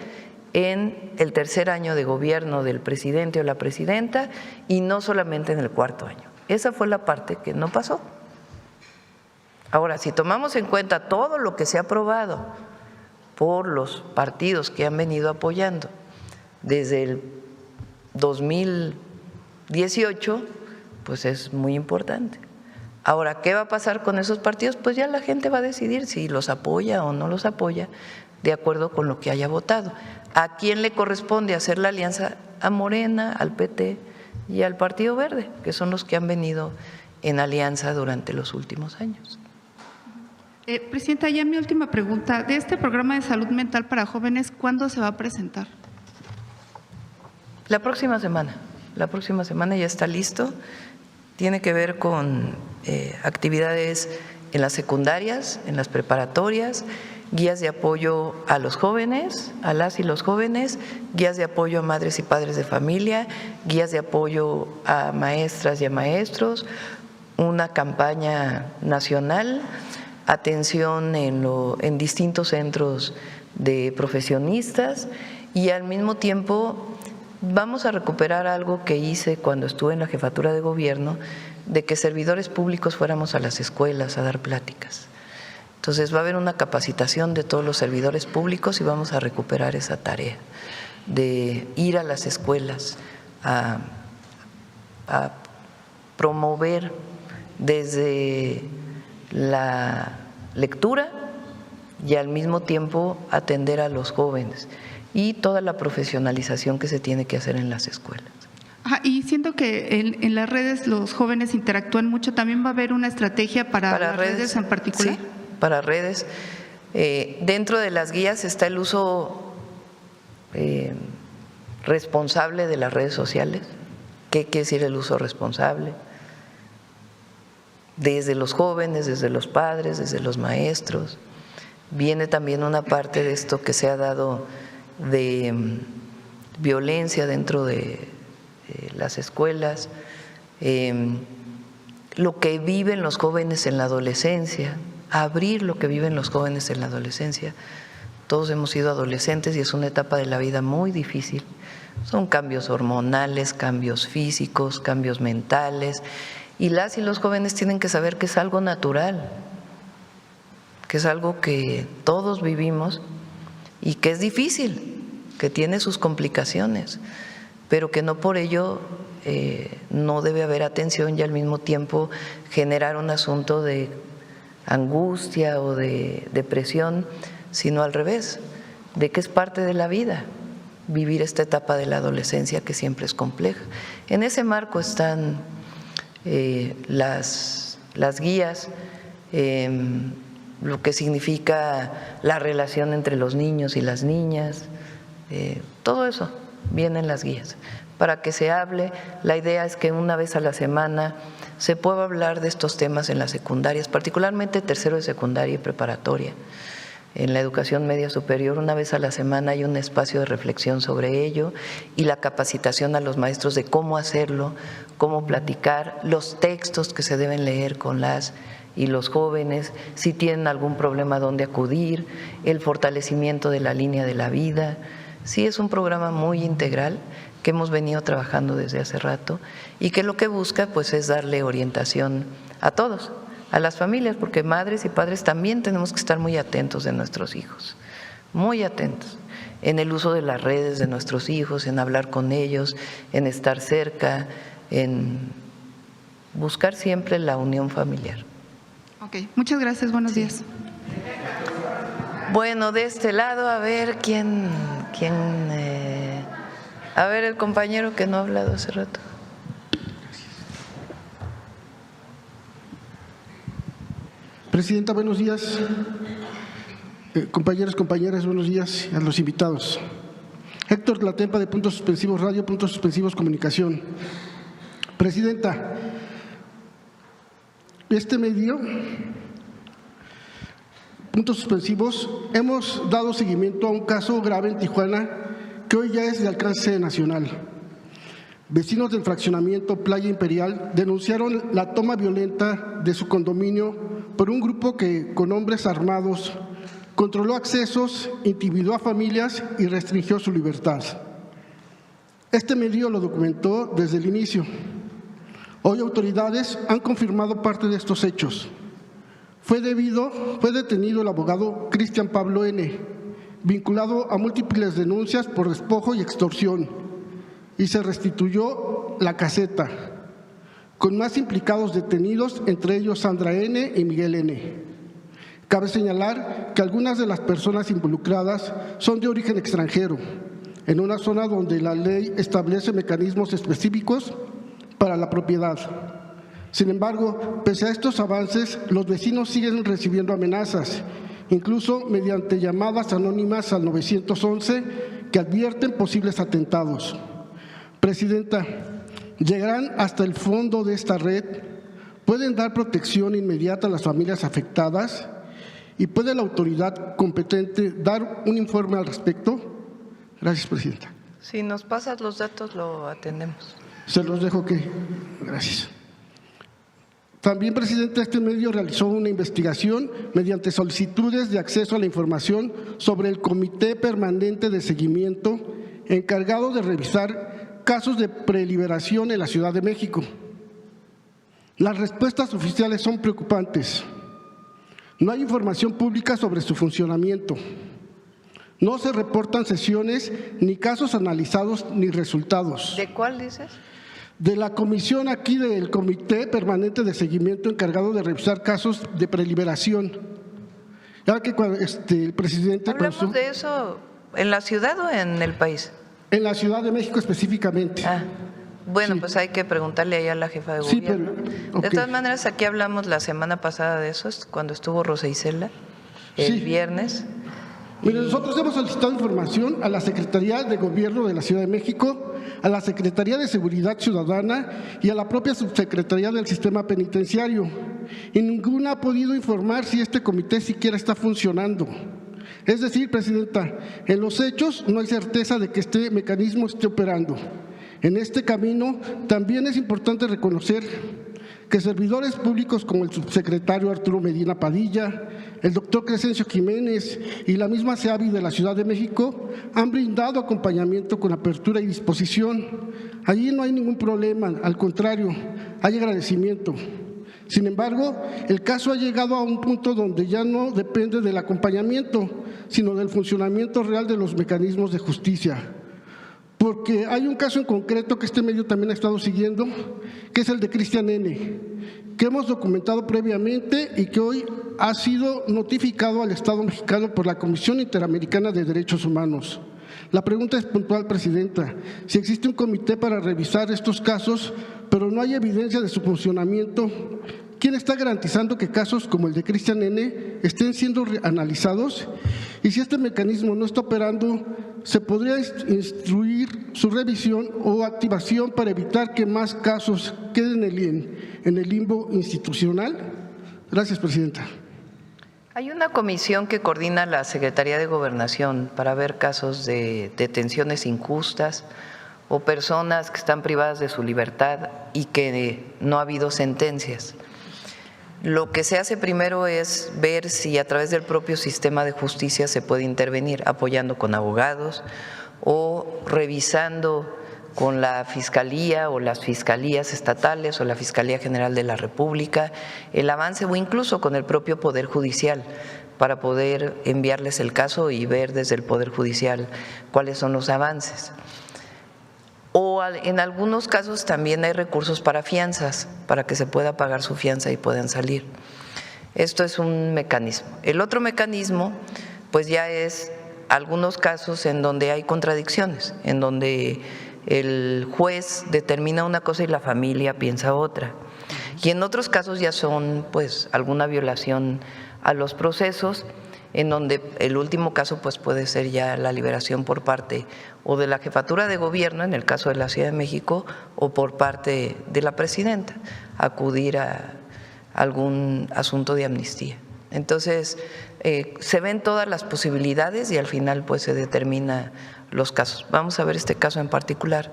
A: en el tercer año de gobierno del presidente o la presidenta y no solamente en el cuarto año. Esa fue la parte que no pasó. Ahora, si tomamos en cuenta todo lo que se ha aprobado por los partidos que han venido apoyando desde el 2018, pues es muy importante. Ahora, ¿qué va a pasar con esos partidos? Pues ya la gente va a decidir si los apoya o no los apoya de acuerdo con lo que haya votado. ¿A quién le corresponde hacer la alianza? A Morena, al PT y al Partido Verde, que son los que han venido en alianza durante los últimos años.
B: Presidenta, ya mi última pregunta. De este programa de salud mental para jóvenes, ¿cuándo se va a presentar?
A: La próxima semana ya está listo. Tiene que ver con actividades en las secundarias, en las preparatorias, guías de apoyo a los jóvenes, a las y los jóvenes, guías de apoyo a madres y padres de familia, guías de apoyo a maestras y a maestros, una campaña nacional, atención en distintos centros de profesionistas, y al mismo tiempo vamos a recuperar algo que hice cuando estuve en la jefatura de gobierno, de que servidores públicos fuéramos a las escuelas a dar pláticas. Entonces va a haber una capacitación de todos los servidores públicos y vamos a recuperar esa tarea de ir a las escuelas a promover desde la lectura y al mismo tiempo atender a los jóvenes y toda la profesionalización que se tiene que hacer en las escuelas.
B: Y siento que en las redes los jóvenes interactúan mucho. ¿También va a haber una estrategia para las redes en particular?
A: Sí, para redes. Dentro de las guías está el uso responsable de las redes sociales. ¿Qué quiere decir el uso responsable? Desde los jóvenes, desde los padres, desde los maestros. Viene también una parte de esto que se ha dado de violencia dentro de las escuelas, lo que viven los jóvenes en la adolescencia, abrir lo que viven los jóvenes en la adolescencia. Todos hemos sido adolescentes y es una etapa de la vida muy difícil. Son cambios hormonales, cambios físicos, cambios mentales, y las y los jóvenes tienen que saber que es algo natural, que es algo que todos vivimos y que es difícil, que tiene sus complicaciones, pero que no por ello no debe haber atención y al mismo tiempo generar un asunto de angustia o de depresión, sino al revés, de que es parte de la vida vivir esta etapa de la adolescencia que siempre es compleja. En ese marco están las guías, lo que significa la relación entre los niños y las niñas, todo eso viene en las guías. Para que se hable, la idea es que una vez a la semana se pueda hablar de estos temas en las secundarias, particularmente tercero de secundaria y preparatoria. En la educación media superior, una vez a la semana hay un espacio de reflexión sobre ello y la capacitación a los maestros de cómo hacerlo, cómo platicar, los textos que se deben leer con las y los jóvenes, si tienen algún problema, dónde acudir, el fortalecimiento de la línea de la vida. Sí, es un programa muy integral que hemos venido trabajando desde hace rato y que lo que busca pues es darle orientación a todos, a las familias, porque madres y padres también tenemos que estar muy atentos de nuestros hijos, muy atentos en el uso de las redes de nuestros hijos, en hablar con ellos, en estar cerca, en buscar siempre la unión familiar.
B: Ok, muchas gracias, buenos días.
A: Bueno, de este lado, a ver a ver el compañero que no ha hablado hace rato.
F: Presidenta, buenos días. Compañeros, compañeras, buenos días a los invitados. Héctor Tlatempa, de Puntos Suspensivos Radio, Puntos Suspensivos Comunicación. Presidenta, este medio, Puntos Suspensivos, hemos dado seguimiento a un caso grave en Tijuana que hoy ya es de alcance nacional. Vecinos del fraccionamiento Playa Imperial denunciaron la toma violenta de su condominio por un grupo que, con hombres armados, controló accesos, intimidó a familias y restringió su libertad. Este medio lo documentó desde el inicio. Hoy autoridades han confirmado parte de estos hechos. Fue detenido el abogado Cristian Pablo N., vinculado a múltiples denuncias por despojo y extorsión, y se restituyó la caseta, con más implicados detenidos, entre ellos Sandra N. y Miguel N. Cabe señalar que algunas de las personas involucradas son de origen extranjero, en una zona donde la ley establece mecanismos específicos para la propiedad. Sin embargo, pese a estos avances, los vecinos siguen recibiendo amenazas, incluso mediante llamadas anónimas al 911 que advierten posibles atentados. Presidenta, ¿llegarán hasta el fondo de esta red? ¿Pueden dar protección inmediata a las familias afectadas? ¿Y puede la autoridad competente dar un informe al respecto? Gracias, Presidenta.
A: Si nos pasas los datos, lo atendemos.
F: Se los dejo que. Gracias. También, Presidenta, este medio realizó una investigación mediante solicitudes de acceso a la información sobre el Comité Permanente de Seguimiento encargado de revisar casos de preliberación en la Ciudad de México. Las respuestas oficiales son preocupantes. No hay información pública sobre su funcionamiento. No se reportan sesiones, ni casos analizados, ni resultados.
A: ¿De cuál dices?
F: De la comisión aquí del Comité Permanente de Seguimiento encargado de revisar casos de preliberación. Ya que cuando el presidente…
A: ¿Hablamos de eso en la ciudad o en el país?
F: En la Ciudad de México específicamente.
A: Ah, bueno,
F: Sí.
A: Pues hay que preguntarle ahí a la jefa de
F: Sí,
A: gobierno.
F: pero, ok.
A: De todas maneras, aquí hablamos la semana pasada de eso, cuando estuvo Rosa Isela, el
F: Sí.
A: viernes.
F: Mire, nosotros hemos solicitado información a la Secretaría de Gobierno de la Ciudad de México, a la Secretaría de Seguridad Ciudadana y a la propia Subsecretaría del Sistema Penitenciario. Y ninguna ha podido informar si este comité siquiera está funcionando. Es decir, Presidenta, en los hechos no hay certeza de que este mecanismo esté operando. En este camino también es importante reconocer que servidores públicos como el subsecretario Arturo Medina Padilla, el doctor Crescencio Jiménez y la misma SEAVI de la Ciudad de México han brindado acompañamiento con apertura y disposición. Allí no hay ningún problema, al contrario, hay agradecimiento. Sin embargo, el caso ha llegado a un punto donde ya no depende del acompañamiento, sino del funcionamiento real de los mecanismos de justicia. Porque hay un caso en concreto que este medio también ha estado siguiendo, que es el de Cristian N., que hemos documentado previamente y que hoy ha sido notificado al Estado mexicano por la Comisión Interamericana de Derechos Humanos. La pregunta es puntual, Presidenta. Si existe un comité para revisar estos casos, pero no hay evidencia de su funcionamiento, ¿quién está garantizando que casos como el de Cristian N. estén siendo analizados? Y si este mecanismo no está operando, ¿se podría instruir su revisión o activación para evitar que más casos queden en el limbo institucional? Gracias, Presidenta.
A: Hay una comisión que coordina la Secretaría de Gobernación para ver casos de detenciones injustas o personas que están privadas de su libertad y que no ha habido sentencias. Lo que se hace primero es ver si a través del propio sistema de justicia se puede intervenir, apoyando con abogados o revisando con la Fiscalía o las Fiscalías estatales o la Fiscalía General de la República el avance, o incluso con el propio Poder Judicial, para poder enviarles el caso y ver desde el Poder Judicial cuáles son los avances. O en algunos casos también hay recursos para fianzas, para que se pueda pagar su fianza y puedan salir. Esto es un mecanismo. El otro mecanismo, pues ya es algunos casos en donde hay contradicciones, en donde el juez determina una cosa y la familia piensa otra. Y en otros casos ya son pues alguna violación a los procesos, en donde el último caso pues puede ser ya la liberación por parte o de la jefatura de gobierno, en el caso de la Ciudad de México, o por parte de la presidenta, acudir a algún asunto de amnistía. Entonces, se ven todas las posibilidades y al final pues se determina los casos. Vamos a ver este caso en particular,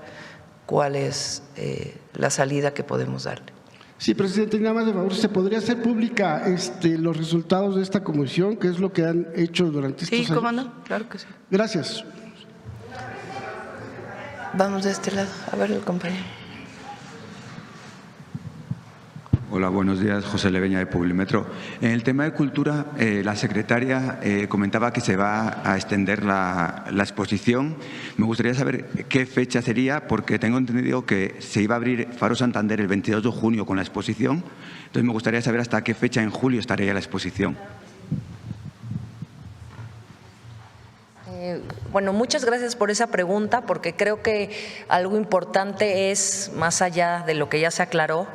A: cuál es la salida que podemos darle.
F: Sí, Presidente, y nada más de favor, ¿se podría hacer pública los resultados de esta comisión, que es lo que han hecho durante estos años?
A: Sí, cómo no, claro que sí.
F: Gracias.
A: Vamos de este lado, a ver el compañero.
C: Hola, buenos días. José Leveña, de Publimetro. En el tema de cultura, la secretaria comentaba que se va a extender la exposición. Me gustaría saber qué fecha sería, porque tengo entendido que se iba a abrir Faro Santander el 22 de junio con la exposición. Entonces, me gustaría saber hasta qué fecha en julio estaría la exposición.
G: Bueno, muchas gracias por esa pregunta, porque creo que algo importante es, más allá de lo que ya se aclaró,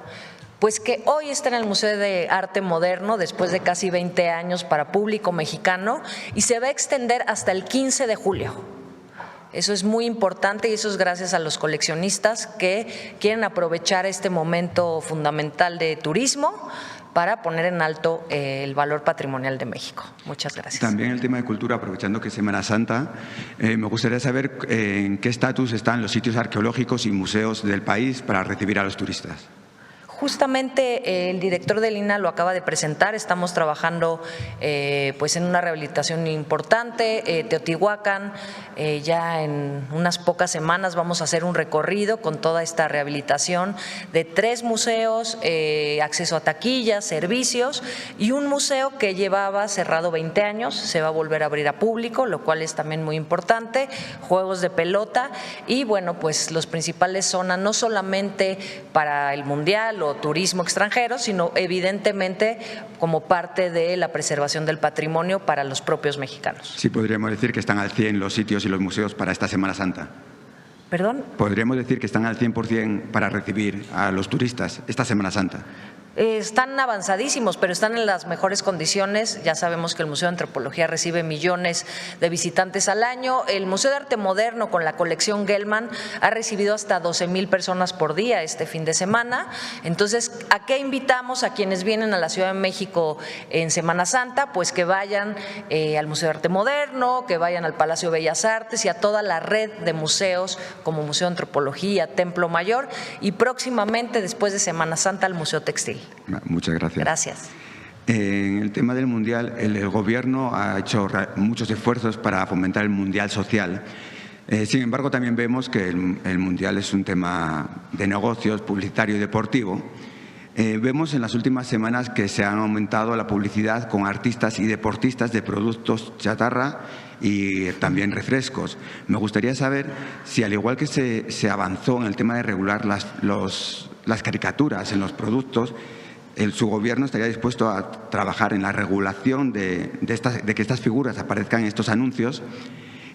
G: pues que hoy está en el Museo de Arte Moderno después de casi 20 años para público mexicano y se va a extender hasta el 15 de julio. Eso es muy importante y eso es gracias a los coleccionistas que quieren aprovechar este momento fundamental de turismo para poner en alto el valor patrimonial de México. Muchas gracias.
C: También el tema de cultura, aprovechando que es Semana Santa, me gustaría saber en qué estatus están los sitios arqueológicos y museos del país para recibir a los turistas.
G: Justamente el director del INAH lo acaba de presentar, estamos trabajando pues en una rehabilitación importante, Teotihuacán, ya en unas pocas semanas vamos a hacer un recorrido con toda esta rehabilitación de 3 museos, acceso a taquillas, servicios y un museo que llevaba cerrado 20 años, se va a volver a abrir a público, lo cual es también muy importante, juegos de pelota y bueno, pues los principales zonas no solamente para el Mundial o turismo extranjero, sino evidentemente como parte de la preservación del patrimonio para los propios mexicanos.
C: Sí, podríamos decir que están al 100 los sitios y los museos para esta Semana Santa.
G: ¿Perdón?
C: Podríamos decir que están al 100% para recibir a los turistas esta Semana Santa.
G: Están avanzadísimos, pero están en las mejores condiciones. Ya sabemos que el Museo de Antropología recibe millones de visitantes al año. El Museo de Arte Moderno, con la colección Gelman, ha recibido hasta 12,000 personas por día este fin de semana. Entonces, ¿a qué invitamos a quienes vienen a la Ciudad de México en Semana Santa? Pues que vayan al Museo de Arte Moderno, que vayan al Palacio de Bellas Artes y a toda la red de museos como Museo de Antropología, Templo Mayor y próximamente, después de Semana Santa, al Museo Textil.
C: Muchas gracias.
G: Gracias.
C: En el tema del Mundial, el Gobierno ha hecho muchos esfuerzos para fomentar el Mundial social. Sin embargo, también vemos que el Mundial es un tema de negocios, publicitario y deportivo. Vemos en las últimas semanas que se han aumentado la publicidad con artistas y deportistas de productos chatarra y también refrescos. Me gustaría saber si, al igual que se avanzó en el tema de regular las caricaturas en los productos, su Gobierno estaría dispuesto a trabajar en la regulación de que estas figuras aparezcan en estos anuncios.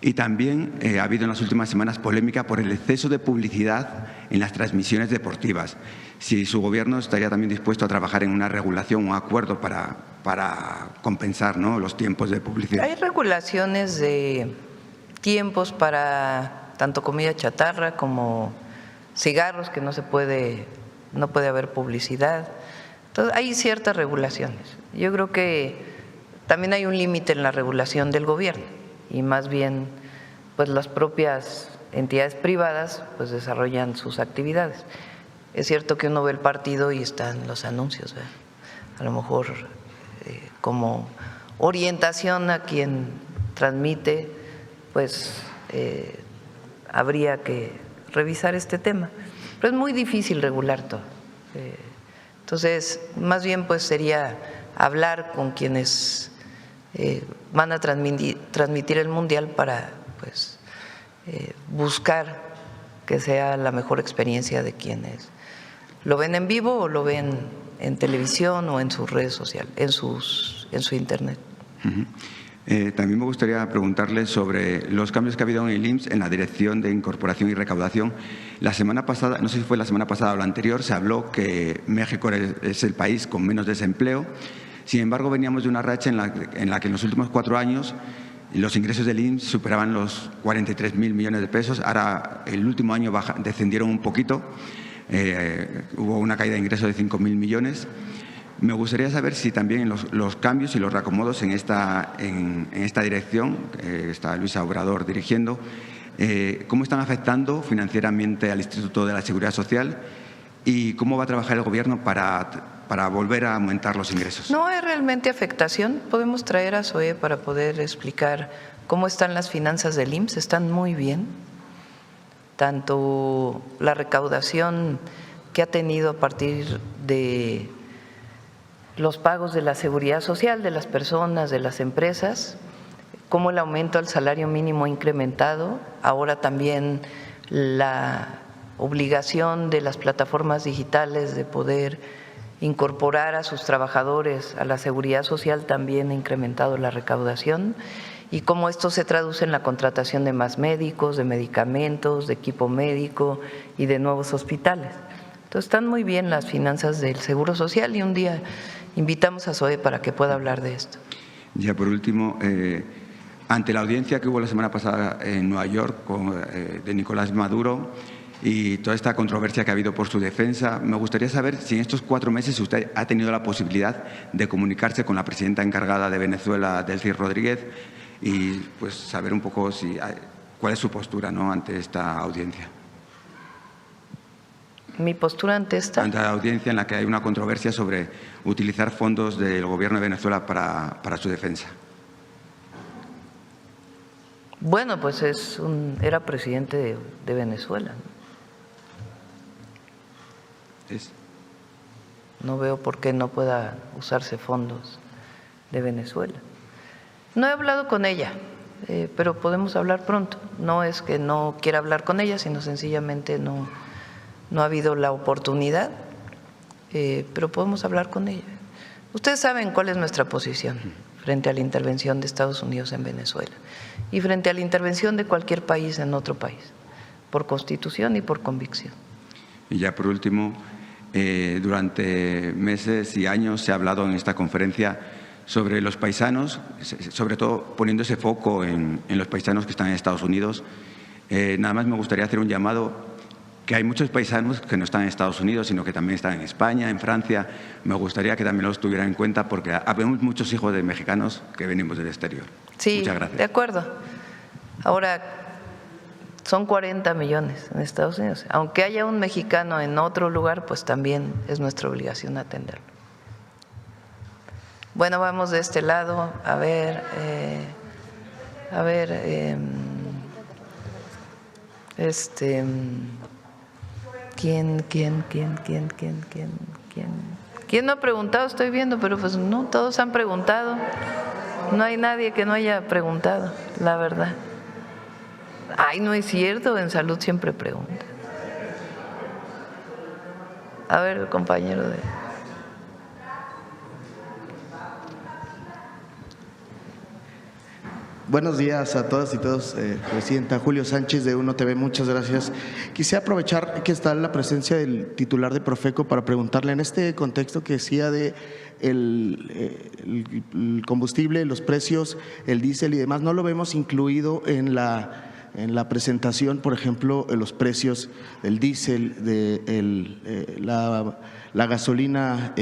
C: Y también ha habido en las últimas semanas polémica por el exceso de publicidad en las transmisiones deportivas. Si su Gobierno estaría también dispuesto a trabajar en una regulación o acuerdo para compensar, ¿no?, los tiempos de publicidad.
A: Hay regulaciones de tiempos para tanto comida chatarra como cigarros, que no puede haber publicidad. Entonces, hay ciertas regulaciones. Yo creo que también hay un límite en la regulación del Gobierno y más bien pues las propias entidades privadas pues desarrollan sus actividades. Es cierto que uno ve el partido y están los anuncios, ¿verdad? A lo mejor como orientación a quien transmite, pues habría que revisar este tema. Pero es muy difícil regular todo. Entonces, más bien pues sería hablar con quienes van a transmitir el Mundial para pues buscar que sea la mejor experiencia de quienes lo ven en vivo o lo ven en televisión o en sus redes sociales, en su internet.
C: También me gustaría preguntarle sobre los cambios que ha habido en el IMSS en la Dirección de Incorporación y Recaudación. La semana pasada, no sé si fue la semana pasada o la anterior, se habló que México es el país con menos desempleo. Sin embargo, veníamos de una racha en la que en los últimos 4 años los ingresos del IMSS superaban los 43.000 millones de pesos. Ahora, el último año descendieron un poquito. Hubo una caída de ingresos de 5.000 millones. Me gustaría saber si también los cambios y los reacomodos en esta dirección, está Luisa Obrador dirigiendo, cómo están afectando financieramente al Instituto de la Seguridad Social y cómo va a trabajar el Gobierno para volver a aumentar los ingresos.
A: No hay realmente afectación. Podemos traer a Zoe para poder explicar cómo están las finanzas del IMSS. Están muy bien. Tanto la recaudación que ha tenido a partir de los pagos de la seguridad social de las personas, de las empresas, como el aumento al salario mínimo incrementado, ahora también la obligación de las plataformas digitales de poder incorporar a sus trabajadores a la seguridad social también ha incrementado la recaudación y cómo esto se traduce en la contratación de más médicos, de medicamentos, de equipo médico y de nuevos hospitales. Entonces están muy bien las finanzas del Seguro Social y un día invitamos a Zoe para que pueda hablar de esto.
C: Ya por último, ante la audiencia que hubo la semana pasada en Nueva York de Nicolás Maduro y toda esta controversia que ha habido por su defensa, me gustaría saber si en estos 4 meses usted ha tenido la posibilidad de comunicarse con la presidenta encargada de Venezuela, Delcy Rodríguez, y pues saber un poco cuál es su postura, ¿no?, ante esta audiencia.
A: ¿Mi postura ante esta?
C: Ante la audiencia en la que hay una controversia sobre utilizar fondos del Gobierno de Venezuela para su defensa.
A: Bueno, pues era presidente de Venezuela. No veo por qué no pueda usarse fondos de Venezuela. No he hablado con ella, pero podemos hablar pronto. No es que no quiera hablar con ella, sino sencillamente no ha habido la oportunidad, pero podemos hablar con ella. Ustedes saben cuál es nuestra posición frente a la intervención de Estados Unidos en Venezuela y frente a la intervención de cualquier país en otro país, por constitución y por convicción.
C: Y ya por último, Durante meses y años se ha hablado en esta conferencia sobre los paisanos, sobre todo poniendo ese foco en los paisanos que están en Estados Unidos. Nada más me gustaría hacer un llamado, que hay muchos paisanos que no están en Estados Unidos, sino que también están en España, en Francia. Me gustaría que también los tuvieran en cuenta porque habemos muchos hijos de mexicanos que venimos del exterior.
A: Sí,
C: muchas gracias.
A: De acuerdo. Ahora, son 40 millones en Estados Unidos. Aunque haya un mexicano en otro lugar, pues también es nuestra obligación atenderlo. Bueno, vamos de este lado. A ver, ¿Quién no ha preguntado? Estoy viendo, pero pues no, todos han preguntado. No hay nadie que no haya preguntado, la verdad. Ay, no es cierto, en salud siempre pregunta. A ver, el compañero de…
D: Buenos días a todas y todos, Presidenta. Julio Sánchez de Uno TV, muchas gracias. Quisiera aprovechar que está la presencia del titular de Profeco para preguntarle en este contexto que decía de el combustible, los precios, el diésel y demás, no lo vemos incluido en la presentación, por ejemplo, los precios del diésel, de la gasolina,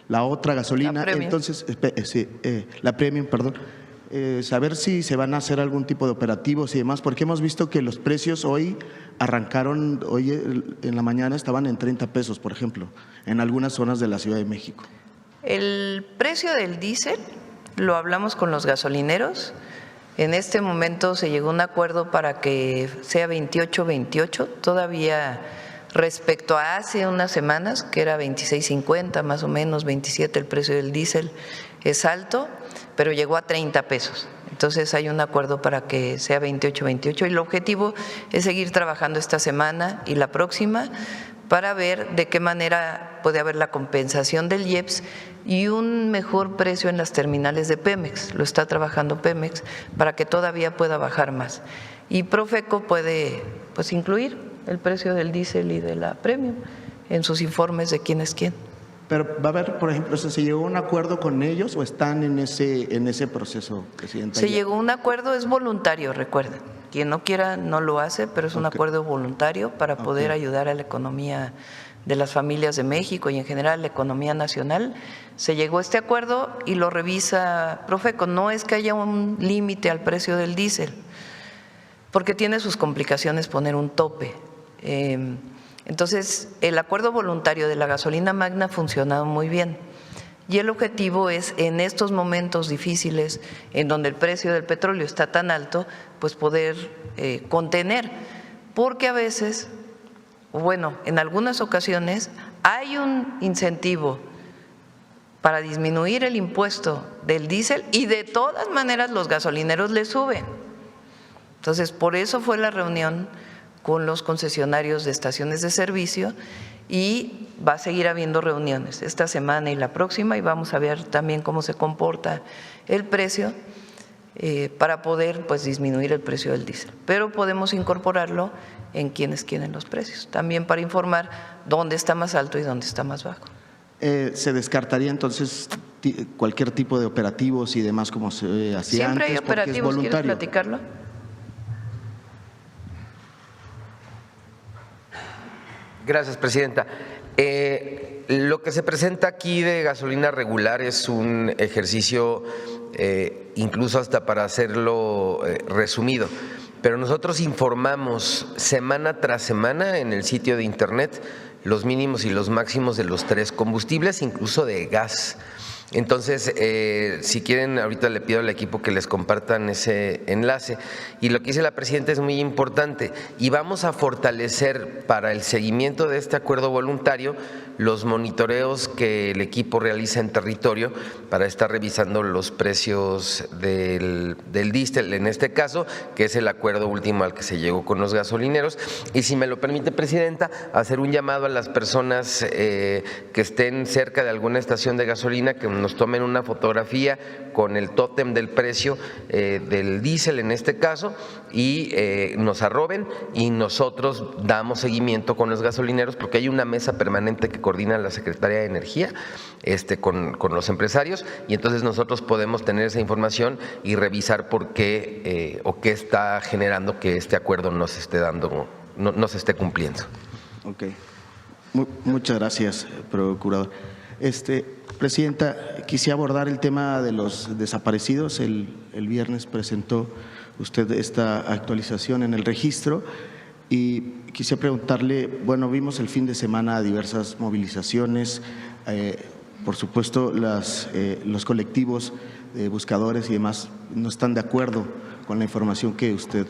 D: la otra gasolina, entonces, la premium, perdón. Saber si se van a hacer algún tipo de operativos y demás, porque hemos visto que los precios hoy arrancaron, hoy en la mañana estaban en 30 pesos, por ejemplo, en algunas zonas de la Ciudad de México.
A: El precio del diésel lo hablamos con los gasolineros. En este momento se llegó a un acuerdo para que sea 28.28, todavía respecto a hace unas semanas, que era 26.50, más o menos 27 el precio del diésel, es alto, pero llegó a 30 pesos. Entonces hay un acuerdo para que sea 28.28 y el objetivo es seguir trabajando esta semana y la próxima para ver de qué manera puede haber la compensación del IEPS y un mejor precio en las terminales de Pemex. Lo está trabajando Pemex para que todavía pueda bajar más. Y Profeco puede pues incluir el precio del diésel y de la premium en sus informes de quién es quién.
D: Pero va a haber, por ejemplo, ¿se llegó a un acuerdo con ellos o están en ese proceso, Presidenta?
A: Se llegó a un acuerdo, es voluntario, recuerden. Quien no quiera no lo hace, pero es un acuerdo voluntario para poder ayudar a la economía de las familias de México y en general la economía nacional. Se llegó a este acuerdo y lo revisa Profeco. No es que haya un límite al precio del diésel, porque tiene sus complicaciones poner un tope. Entonces, el acuerdo voluntario de la gasolina magna ha funcionado muy bien y el objetivo es en estos momentos difíciles en donde el precio del petróleo está tan alto, pues poder contener, porque a veces, bueno, en algunas ocasiones hay un incentivo para disminuir el impuesto del diésel y de todas maneras los gasolineros le suben. Entonces, por eso fue la reunión con los concesionarios de estaciones de servicio y va a seguir habiendo reuniones esta semana y la próxima y vamos a ver también cómo se comporta el precio para poder pues disminuir el precio del diésel. Pero podemos incorporarlo en quienes quieren los precios, también para informar dónde está más alto y dónde está más bajo.
D: ¿Se descartaría entonces cualquier tipo de operativos y demás como se hacía
A: Siempre
D: antes?
A: hay operativos, ¿quieres platicarlo?
H: Gracias, Presidenta. Lo que se presenta aquí de gasolina regular es un ejercicio incluso hasta para hacerlo resumido, pero nosotros informamos semana tras semana en el sitio de internet los mínimos y los máximos de los 3 combustibles, incluso de gas. Entonces, si quieren, ahorita le pido al equipo que les compartan ese enlace. Y lo que dice la Presidenta es muy importante y vamos a fortalecer para el seguimiento de este acuerdo voluntario los monitoreos que el equipo realiza en territorio para estar revisando los precios del diésel, en este caso, que es el acuerdo último al que se llegó con los gasolineros. Y si me lo permite, Presidenta, hacer un llamado a las personas que estén cerca de alguna estación de gasolina que nos tomen una fotografía con el tótem del precio del diésel en este caso y nos arroben, y nosotros damos seguimiento con los gasolineros, porque hay una mesa permanente que coordina la Secretaría de Energía con los empresarios, y entonces nosotros podemos tener esa información y revisar por qué o qué está generando que este acuerdo no se esté dando, no se esté cumpliendo.
D: Ok. Muchas gracias, procurador. Presidenta, quisiera abordar el tema de los desaparecidos. El viernes presentó usted esta actualización en el registro y quisiera preguntarle, bueno, vimos el fin de semana diversas movilizaciones, por supuesto los colectivos de buscadores y demás no están de acuerdo con la información que usted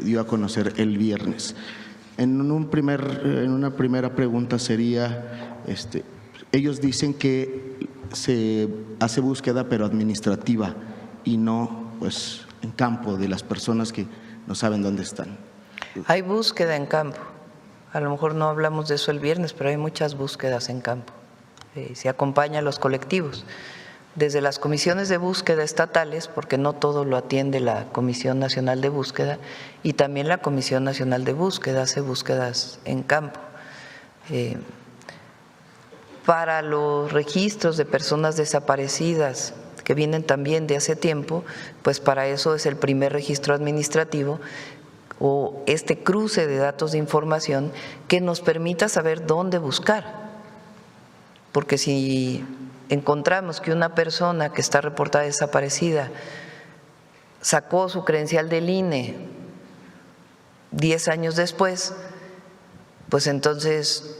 D: dio a conocer el viernes. En una primera pregunta sería, ellos dicen que se hace búsqueda pero administrativa y no pues en campo de las personas que no saben dónde están.
A: Hay búsqueda en campo. A lo mejor no hablamos de eso el viernes, pero hay muchas búsquedas en campo. Se acompaña a los colectivos. Desde las comisiones de búsqueda estatales, porque no todo lo atiende la Comisión Nacional de Búsqueda, y también la Comisión Nacional de Búsqueda hace búsquedas en campo. Para los registros de personas desaparecidas que vienen también de hace tiempo, pues para eso es el primer registro administrativo o este cruce de datos de información que nos permita saber dónde buscar. Porque si encontramos que una persona que está reportada desaparecida sacó su credencial del INE 10 años después, pues entonces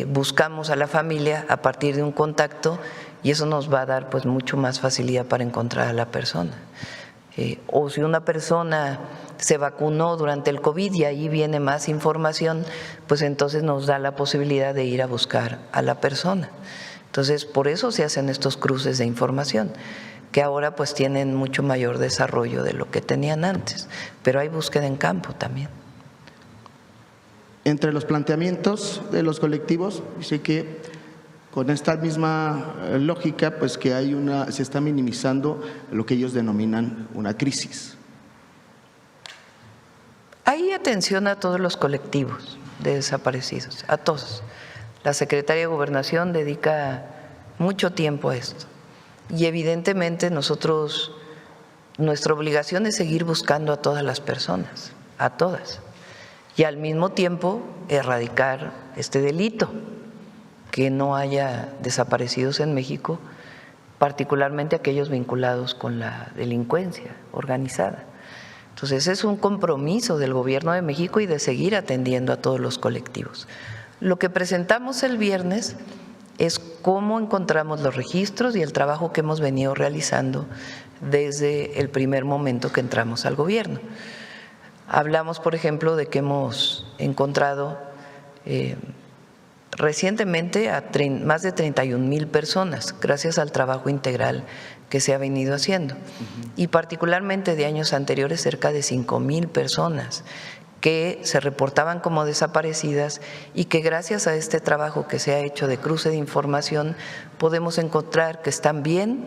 A: buscamos a la familia a partir de un contacto y eso nos va a dar pues mucho más facilidad para encontrar a la persona. O si una persona se vacunó durante el COVID y ahí viene más información, pues entonces nos da la posibilidad de ir a buscar a la persona. Entonces, por eso se hacen estos cruces de información, que ahora pues tienen mucho mayor desarrollo de lo que tenían antes, pero hay búsqueda en campo también.
D: Entre los planteamientos de los colectivos, dice que con esta misma lógica, pues que se está minimizando lo que ellos denominan una crisis.
A: Hay atención a todos los colectivos de desaparecidos, a todos. La Secretaría de Gobernación dedica mucho tiempo a esto y evidentemente nuestra obligación es seguir buscando a todas las personas, a todas, y al mismo tiempo erradicar este delito, que no haya desaparecidos en México, particularmente aquellos vinculados con la delincuencia organizada. Entonces es un compromiso del Gobierno de México y de seguir atendiendo a todos los colectivos. Lo que presentamos el viernes es cómo encontramos los registros y el trabajo que hemos venido realizando desde el primer momento que entramos al gobierno. Hablamos, por ejemplo, de que hemos encontrado recientemente a más de 31,000 personas, gracias al trabajo integral que se ha venido haciendo, y particularmente de años anteriores cerca de 5,000 personas que se reportaban como desaparecidas y que gracias a este trabajo que se ha hecho de cruce de información podemos encontrar que están bien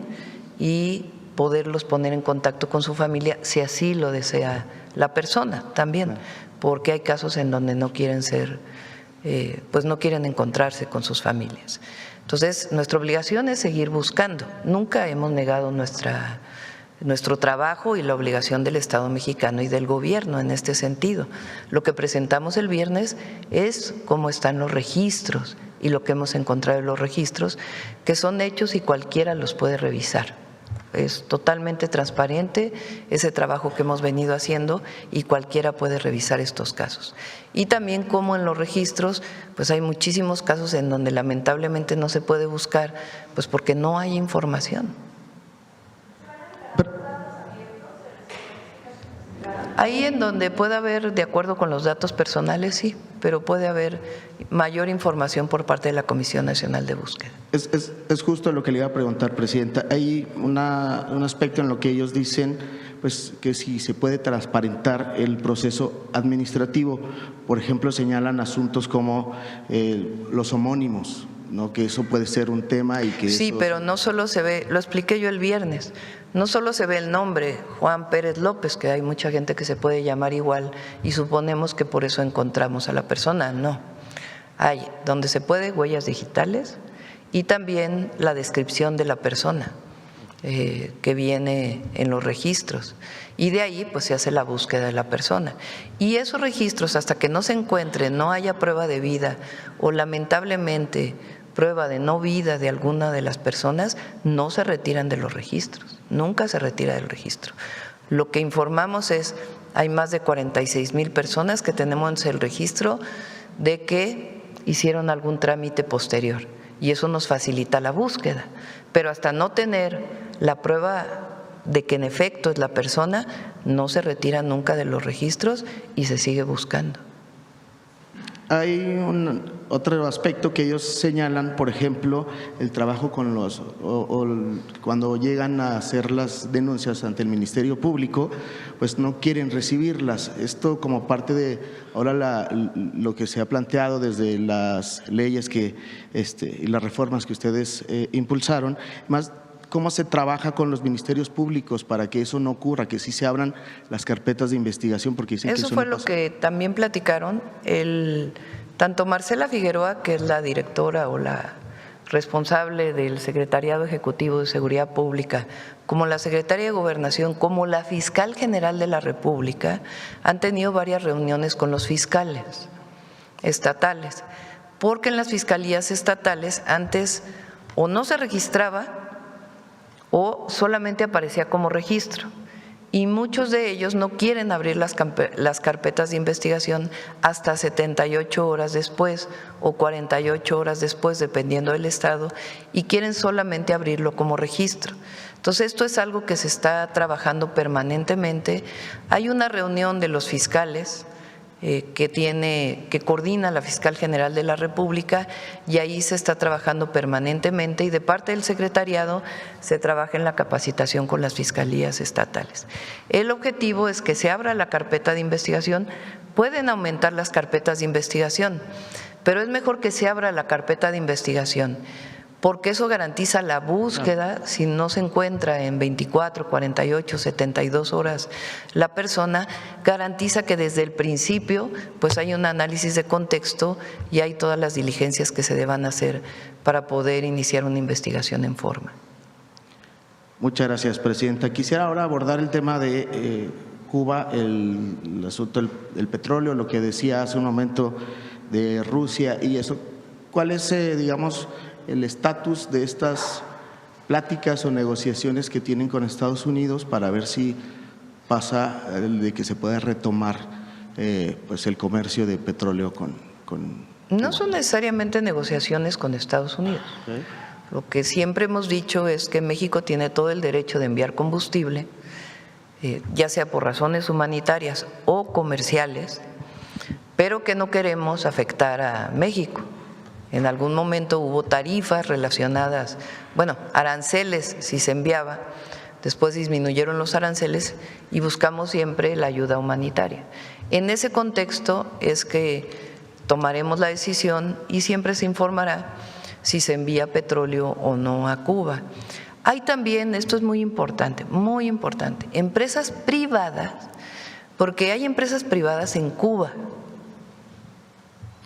A: y poderlos poner en contacto con su familia si así lo desea la persona también, porque hay casos en donde no quieren pues no quieren encontrarse con sus familias. Entonces, nuestra obligación es seguir buscando. Nunca hemos negado nuestro trabajo y la obligación del Estado mexicano y del gobierno en este sentido. Lo que presentamos el viernes es cómo están los registros y lo que hemos encontrado en los registros, que son hechos y cualquiera los puede revisar. Es totalmente transparente ese trabajo que hemos venido haciendo y cualquiera puede revisar estos casos. Y también como en los registros, pues hay muchísimos casos en donde lamentablemente no se puede buscar, pues porque no hay información. Ahí en donde pueda haber, de acuerdo con los datos personales, sí, pero puede haber mayor información por parte de la Comisión Nacional de Búsqueda.
D: Es justo lo que le iba a preguntar, Presidenta. Hay un aspecto en lo que ellos dicen, pues que si se puede transparentar el proceso administrativo. Por ejemplo, señalan asuntos como los homónimos, ¿no? Que eso puede ser un tema y que
A: sí,
D: eso…
A: pero no solo se ve, lo expliqué yo el viernes, no solo se ve el nombre Juan Pérez López, que hay mucha gente que se puede llamar igual y suponemos que por eso encontramos a la persona, no. Hay donde se puede huellas digitales y también la descripción de la persona que viene en los registros y de ahí pues se hace la búsqueda de la persona. Y esos registros, hasta que no se encuentre, no haya prueba de vida o lamentablemente prueba de no vida de alguna de las personas, no se retiran de los registros, nunca se retira del registro. Lo que informamos es, hay más de 46,000 personas que tenemos en el registro de que hicieron algún trámite posterior y eso nos facilita la búsqueda, pero hasta no tener la prueba de que en efecto es la persona, no se retira nunca de los registros y se sigue buscando.
D: Hay otro aspecto que ellos señalan, por ejemplo, el trabajo con los, cuando llegan a hacer las denuncias ante el Ministerio Público, pues no quieren recibirlas. Esto como parte de ahora lo que se ha planteado desde las leyes y las reformas que ustedes impulsaron, más cómo se trabaja con los ministerios públicos para que eso no ocurra, que sí se abran las carpetas de investigación, porque dicen que
A: eso
D: eso
A: fue
D: no
A: lo
D: pasa.
A: que también platicaron tanto Marcela Figueroa, que es la directora o la responsable del Secretariado Ejecutivo de Seguridad Pública, como la secretaria de Gobernación, como la fiscal general de la República, han tenido varias reuniones con los fiscales estatales, porque en las fiscalías estatales antes o no se registraba o solamente aparecía como registro. Y muchos de ellos no quieren abrir las carpetas de investigación hasta 78 horas después o 48 horas después, dependiendo del estado, y quieren solamente abrirlo como registro. Entonces, esto es algo que se está trabajando permanentemente. Hay una reunión de los fiscales que coordina la Fiscal General de la República y ahí se está trabajando permanentemente y de parte del secretariado se trabaja en la capacitación con las fiscalías estatales. El objetivo es que se abra la carpeta de investigación, pueden aumentar las carpetas de investigación, pero es mejor que se abra la carpeta de investigación porque eso garantiza la búsqueda. Si no se encuentra en 24, 48, 72 horas la persona, garantiza que desde el principio pues hay un análisis de contexto y hay todas las diligencias que se deban hacer para poder iniciar una investigación en forma.
D: Muchas gracias, Presidenta. Quisiera ahora abordar el tema de Cuba, el asunto del petróleo, lo que decía hace un momento de Rusia y eso. ¿Cuál es, digamos, el estatus de estas pláticas o negociaciones que tienen con Estados Unidos para ver si pasa de que se pueda retomar pues el comercio de petróleo con
A: No son necesariamente negociaciones con Estados Unidos.
D: ¿Okay?
A: Lo que siempre hemos dicho es que México tiene todo el derecho de enviar combustible, ya sea por razones humanitarias o comerciales, pero que no queremos afectar a México. En algún momento hubo tarifas relacionadas, bueno, aranceles si se enviaba, después disminuyeron los aranceles y buscamos siempre la ayuda humanitaria. En ese contexto es que tomaremos la decisión y siempre se informará si se envía petróleo o no a Cuba. Hay también, esto es muy importante, empresas privadas, porque hay empresas privadas en Cuba,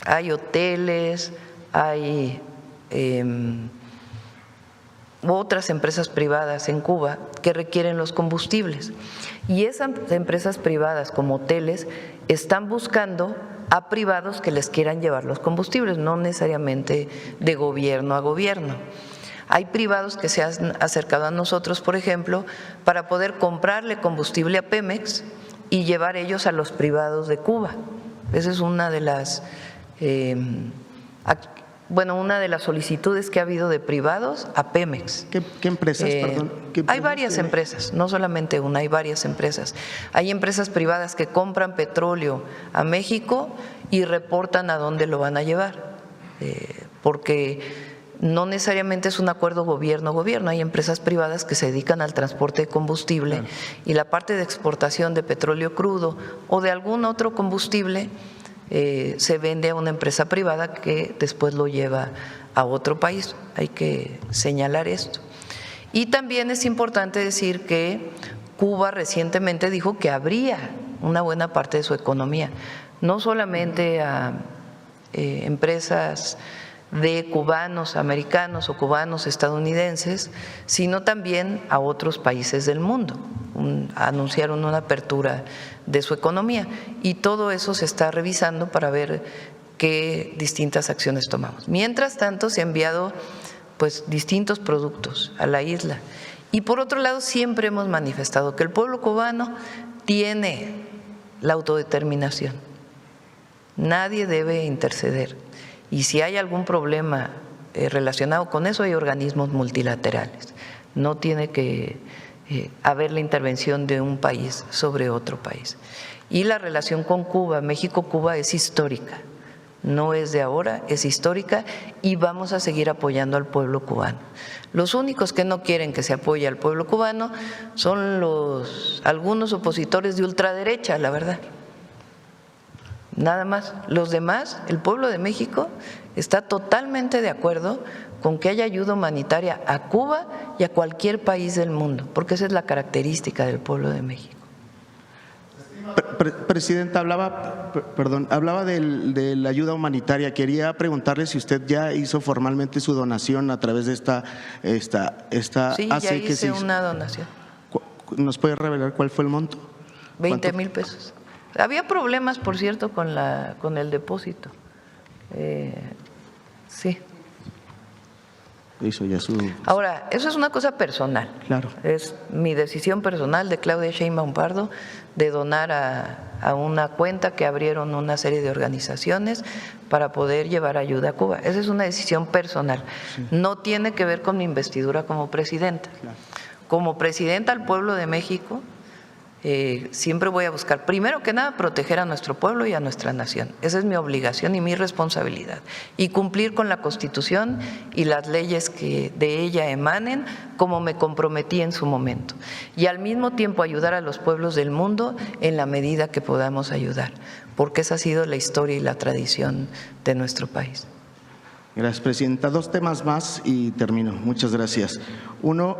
A: hay hoteles, hay otras empresas privadas en Cuba que requieren los combustibles y esas empresas privadas como hoteles están buscando a privados que les quieran llevar los combustibles, no necesariamente de gobierno a gobierno. Hay privados que se han acercado a nosotros, por ejemplo, para poder comprarle combustible a Pemex y llevar ellos a los privados de Cuba. Esa es una de las bueno, una de las solicitudes que ha habido de privados a Pemex.
D: ¿Qué empresas, perdón? ¿Qué
A: Hay
D: empresas
A: varias
D: tiene?
A: empresas, no solamente una, hay varias empresas. Hay empresas privadas que compran petróleo a México y reportan a dónde lo van a llevar, porque no necesariamente es un acuerdo gobierno-gobierno, hay empresas privadas que se dedican al transporte de combustible, claro, y la parte de exportación de petróleo crudo o de algún otro combustible se vende a una empresa privada que después lo lleva a otro país. Hay que señalar esto. Y también es importante decir que Cuba recientemente dijo que abría una buena parte de su economía, no solamente a empresas de cubanos americanos o cubanos estadounidenses, sino también a otros países del mundo. Anunciaron una apertura de su economía y todo eso se está revisando para ver qué distintas acciones tomamos. Mientras tanto, se han enviado pues distintos productos a la isla. Y por otro lado, siempre hemos manifestado que el pueblo cubano tiene la autodeterminación. Nadie debe interceder. Y si hay algún problema relacionado con eso, hay organismos multilaterales. No tiene que haber la intervención de un país sobre otro país. Y la relación con Cuba, México-Cuba, es histórica. No es de ahora, es histórica y vamos a seguir apoyando al pueblo cubano. Los únicos que no quieren que se apoye al pueblo cubano son algunos opositores de ultraderecha, la verdad. Nada más. Los demás, el pueblo de México está totalmente de acuerdo con que haya ayuda humanitaria a Cuba y a cualquier país del mundo, porque esa es la característica del pueblo de México.
D: Presidenta, hablaba de la ayuda humanitaria. Quería preguntarle si usted ya hizo formalmente su donación a través de esta
A: Sí, ya hice una donación.
D: ¿Nos puede revelar cuál fue el monto?
A: 20,000 pesos. Había problemas, por cierto, con el depósito. Sí.
D: Hizo ya su…
A: Ahora, eso es una cosa personal.
D: Claro.
A: Es mi decisión personal de Claudia Sheinbaum Pardo de donar a una cuenta que abrieron una serie de organizaciones para poder llevar ayuda a Cuba. Esa es una decisión personal. Sí. No tiene que ver con mi investidura como presidenta. Claro. Como presidenta al pueblo de México, siempre voy a buscar, primero que nada, proteger a nuestro pueblo y a nuestra nación. Esa es mi obligación y mi responsabilidad. Y cumplir con la Constitución y las leyes que de ella emanen, como me comprometí en su momento. Y al mismo tiempo ayudar a los pueblos del mundo en la medida que podamos ayudar, porque esa ha sido la historia y la tradición de nuestro país.
D: Gracias, Presidenta. Dos temas más y termino. Muchas gracias. Uno…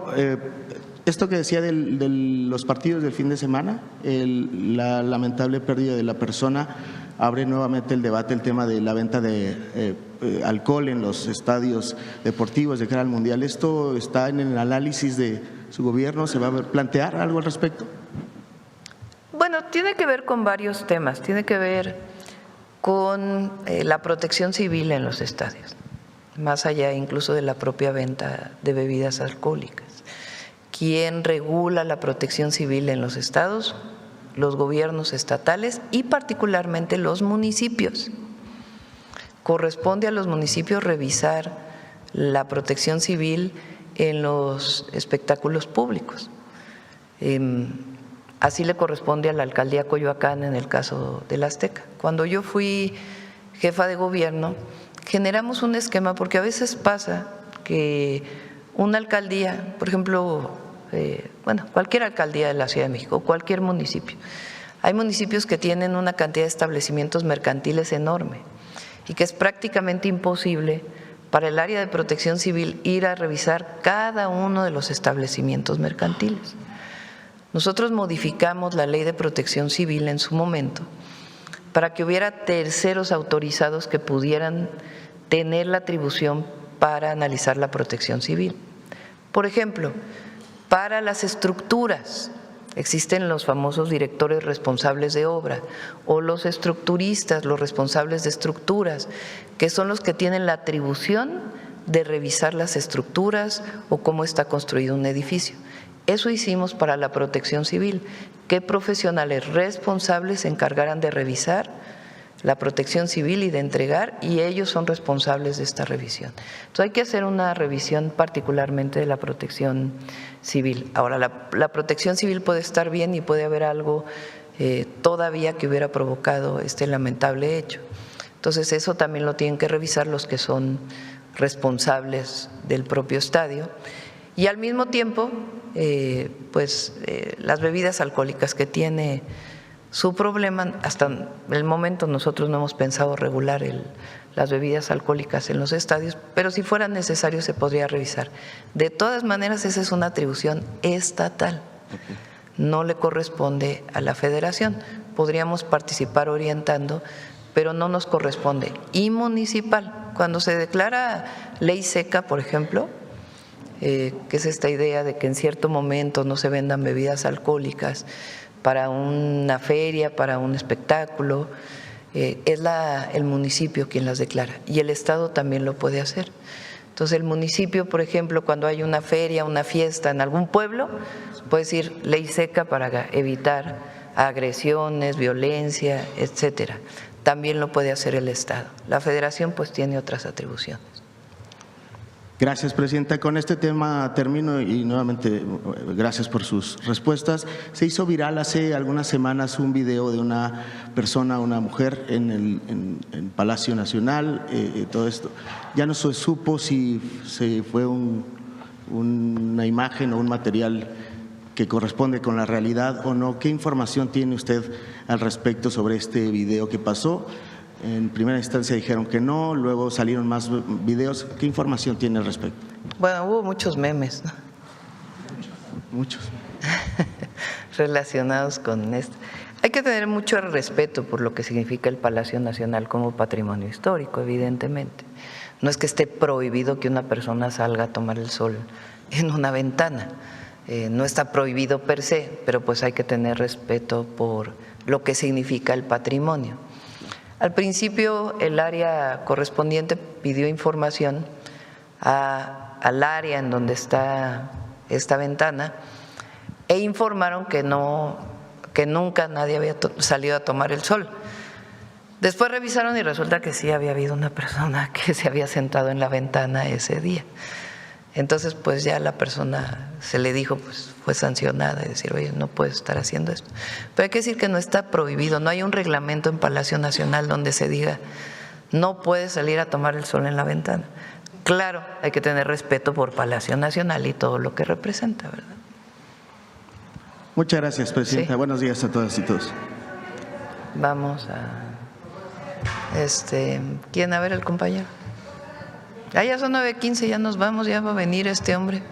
D: esto que decía de los partidos del fin de semana, la lamentable pérdida de la persona, abre nuevamente el debate, el tema de la venta de alcohol en los estadios deportivos de cara al Mundial. ¿Esto está en el análisis de su gobierno? ¿Se va a plantear algo al respecto?
A: Bueno, tiene que ver con varios temas. Tiene que ver con la protección civil en los estadios, más allá incluso de la propia venta de bebidas alcohólicas. ¿Quién regula la protección civil en los estados? Los gobiernos estatales y particularmente los municipios. Corresponde a los municipios revisar la protección civil en los espectáculos públicos. Así le corresponde a la alcaldía Coyoacán en el caso del Azteca. Cuando yo fui jefa de gobierno, generamos un esquema, porque a veces pasa que una alcaldía, por ejemplo, cualquier alcaldía de la Ciudad de México, cualquier municipio, hay municipios que tienen una cantidad de establecimientos mercantiles enorme y que es prácticamente imposible para el área de protección civil ir a revisar cada uno de los establecimientos mercantiles. Nosotros modificamos la ley de protección civil en su momento para que hubiera terceros autorizados que pudieran tener la atribución para analizar la protección civil. Por ejemplo, para las estructuras existen los famosos directores responsables de obra o los estructuristas, los responsables de estructuras, que son los que tienen la atribución de revisar las estructuras o cómo está construido un edificio. Eso hicimos para la protección civil, que profesionales responsables se encargaran de revisar la Protección Civil y de entregar, y ellos son responsables de esta revisión. Entonces hay que hacer una revisión particularmente de la Protección Civil. Ahora, la Protección Civil puede estar bien y puede haber algo todavía que hubiera provocado este lamentable hecho. Entonces eso también lo tienen que revisar los que son responsables del propio estadio. Y al mismo tiempo, las bebidas alcohólicas que tiene su problema, hasta el momento nosotros no hemos pensado regular las bebidas alcohólicas en los estadios, pero si fuera necesario se podría revisar. De todas maneras, esa es una atribución estatal, no le corresponde a la federación. Podríamos participar orientando, pero no nos corresponde. Y municipal, cuando se declara ley seca, por ejemplo, que es esta idea de que en cierto momento no se vendan bebidas alcohólicas para una feria, para un espectáculo, es el municipio quien las declara y el Estado también lo puede hacer. Entonces el municipio, por ejemplo, cuando hay una feria, una fiesta en algún pueblo, puede decir ley seca para evitar agresiones, violencia, etcétera. También lo puede hacer el Estado. La Federación pues tiene otras atribuciones.
D: Gracias, Presidenta. Con este tema termino y nuevamente gracias por sus respuestas. Se hizo viral hace algunas semanas un video de una persona, una mujer en Palacio Nacional, todo esto. Ya no se supo si fue una imagen o un material que corresponde con la realidad o no. ¿Qué información tiene usted al respecto sobre este video que pasó? En primera instancia dijeron que no, luego salieron más videos. ¿Qué información tiene al respecto?
A: Bueno, hubo muchos memes, ¿no?
D: Muchos.
A: Relacionados con esto. Hay que tener mucho respeto por lo que significa el Palacio Nacional como patrimonio histórico, evidentemente. No es que esté prohibido que una persona salga a tomar el sol en una ventana. No está prohibido per se, pero pues hay que tener respeto por lo que significa el patrimonio. Al principio el área correspondiente pidió información al área en donde está esta ventana e informaron que nunca nadie había salido a tomar el sol. Después revisaron y resulta que sí había habido una persona que se había sentado en la ventana ese día. Entonces pues ya la persona se le dijo, pues fue sancionada y decir, oye, no puedes estar haciendo esto. Pero hay que decir que no está prohibido, no hay un reglamento en Palacio Nacional donde se diga no puedes salir a tomar el sol en la ventana. Claro, hay que tener respeto por Palacio Nacional y todo lo que representa, ¿verdad?
D: Muchas gracias, Presidenta.
A: Sí.
D: Buenos días a todas y todos.
A: Vamos a… ¿Quién? A ver, el compañero. Ya son 9:15, ya nos vamos, ya va a venir este hombre.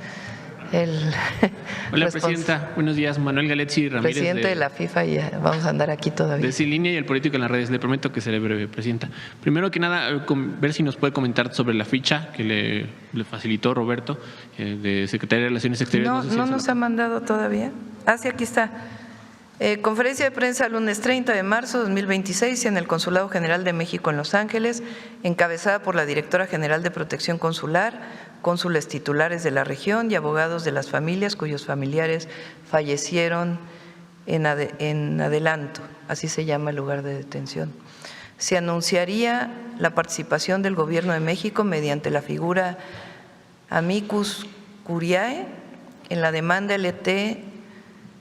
I: Hola, Presidenta. Buenos días. Manuel Galetzi Ramírez.
A: Presidente de la FIFA, y ya vamos a andar aquí todavía.
I: De Sin Línea y el Político en las Redes. Le prometo que seré breve, Presidenta. Primero que nada, ver si nos puede comentar sobre la ficha que le facilitó Roberto, de Secretaría de Relaciones Exteriores.
A: No nos ha mandado todavía. Sí, aquí está. Conferencia de prensa lunes 30 de marzo de 2026 en el Consulado General de México en Los Ángeles, encabezada por la Directora General de Protección Consular, cónsules titulares de la región y abogados de las familias cuyos familiares fallecieron en adelanto, así se llama el lugar de detención. Se anunciaría la participación del Gobierno de México mediante la figura amicus curiae en la demanda LT.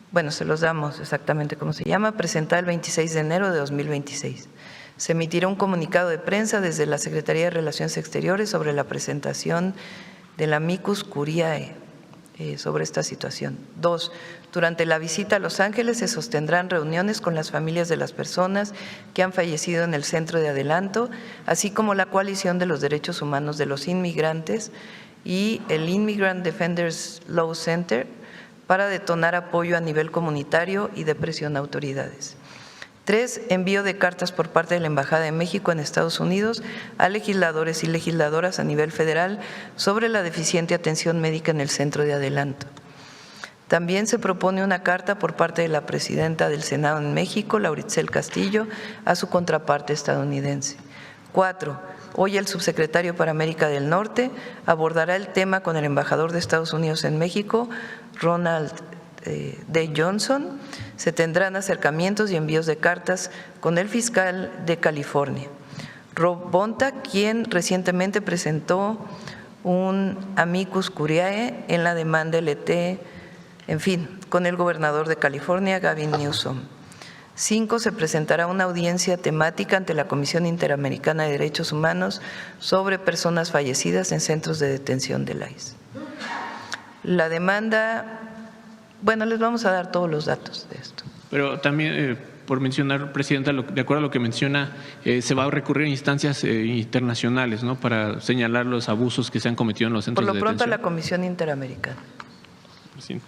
A: Bueno, se los damos exactamente cómo se llama, presentada el 26 de enero de 2026. Se emitirá un comunicado de prensa desde la Secretaría de Relaciones Exteriores sobre la presentación del amicus curiae sobre esta situación. 2. Durante la visita a Los Ángeles se sostendrán reuniones con las familias de las personas que han fallecido en el centro de adelanto, así como la Coalición de los Derechos Humanos de los Inmigrantes y el Immigrant Defenders Law Center, para detonar apoyo a nivel comunitario y de presión a autoridades. 3. Envío de cartas por parte de la Embajada de México en Estados Unidos a legisladores y legisladoras a nivel federal sobre la deficiente atención médica en el centro de adelanto. También se propone una carta por parte de la presidenta del Senado en México, Lauritzel Castillo, a su contraparte estadounidense. 4. Hoy el subsecretario para América del Norte abordará el tema con el embajador de Estados Unidos en México, Ronald D. Johnson, se tendrán acercamientos y envíos de cartas con el fiscal de California, Rob Bonta, quien recientemente presentó un amicus curiae en la demanda LT, en fin, con el gobernador de California, Gavin Newsom. 5. Se presentará una audiencia temática ante la Comisión Interamericana de Derechos Humanos sobre personas fallecidas en centros de detención del ICE. La demanda, bueno, les vamos a dar todos los datos de esto.
I: Pero también, por mencionar, Presidenta, de acuerdo a lo que menciona, se va a recurrir a instancias internacionales, ¿no?, para señalar los abusos que se han cometido en los centros de detención.
A: Por lo pronto, a la Comisión Interamericana.
I: Sí.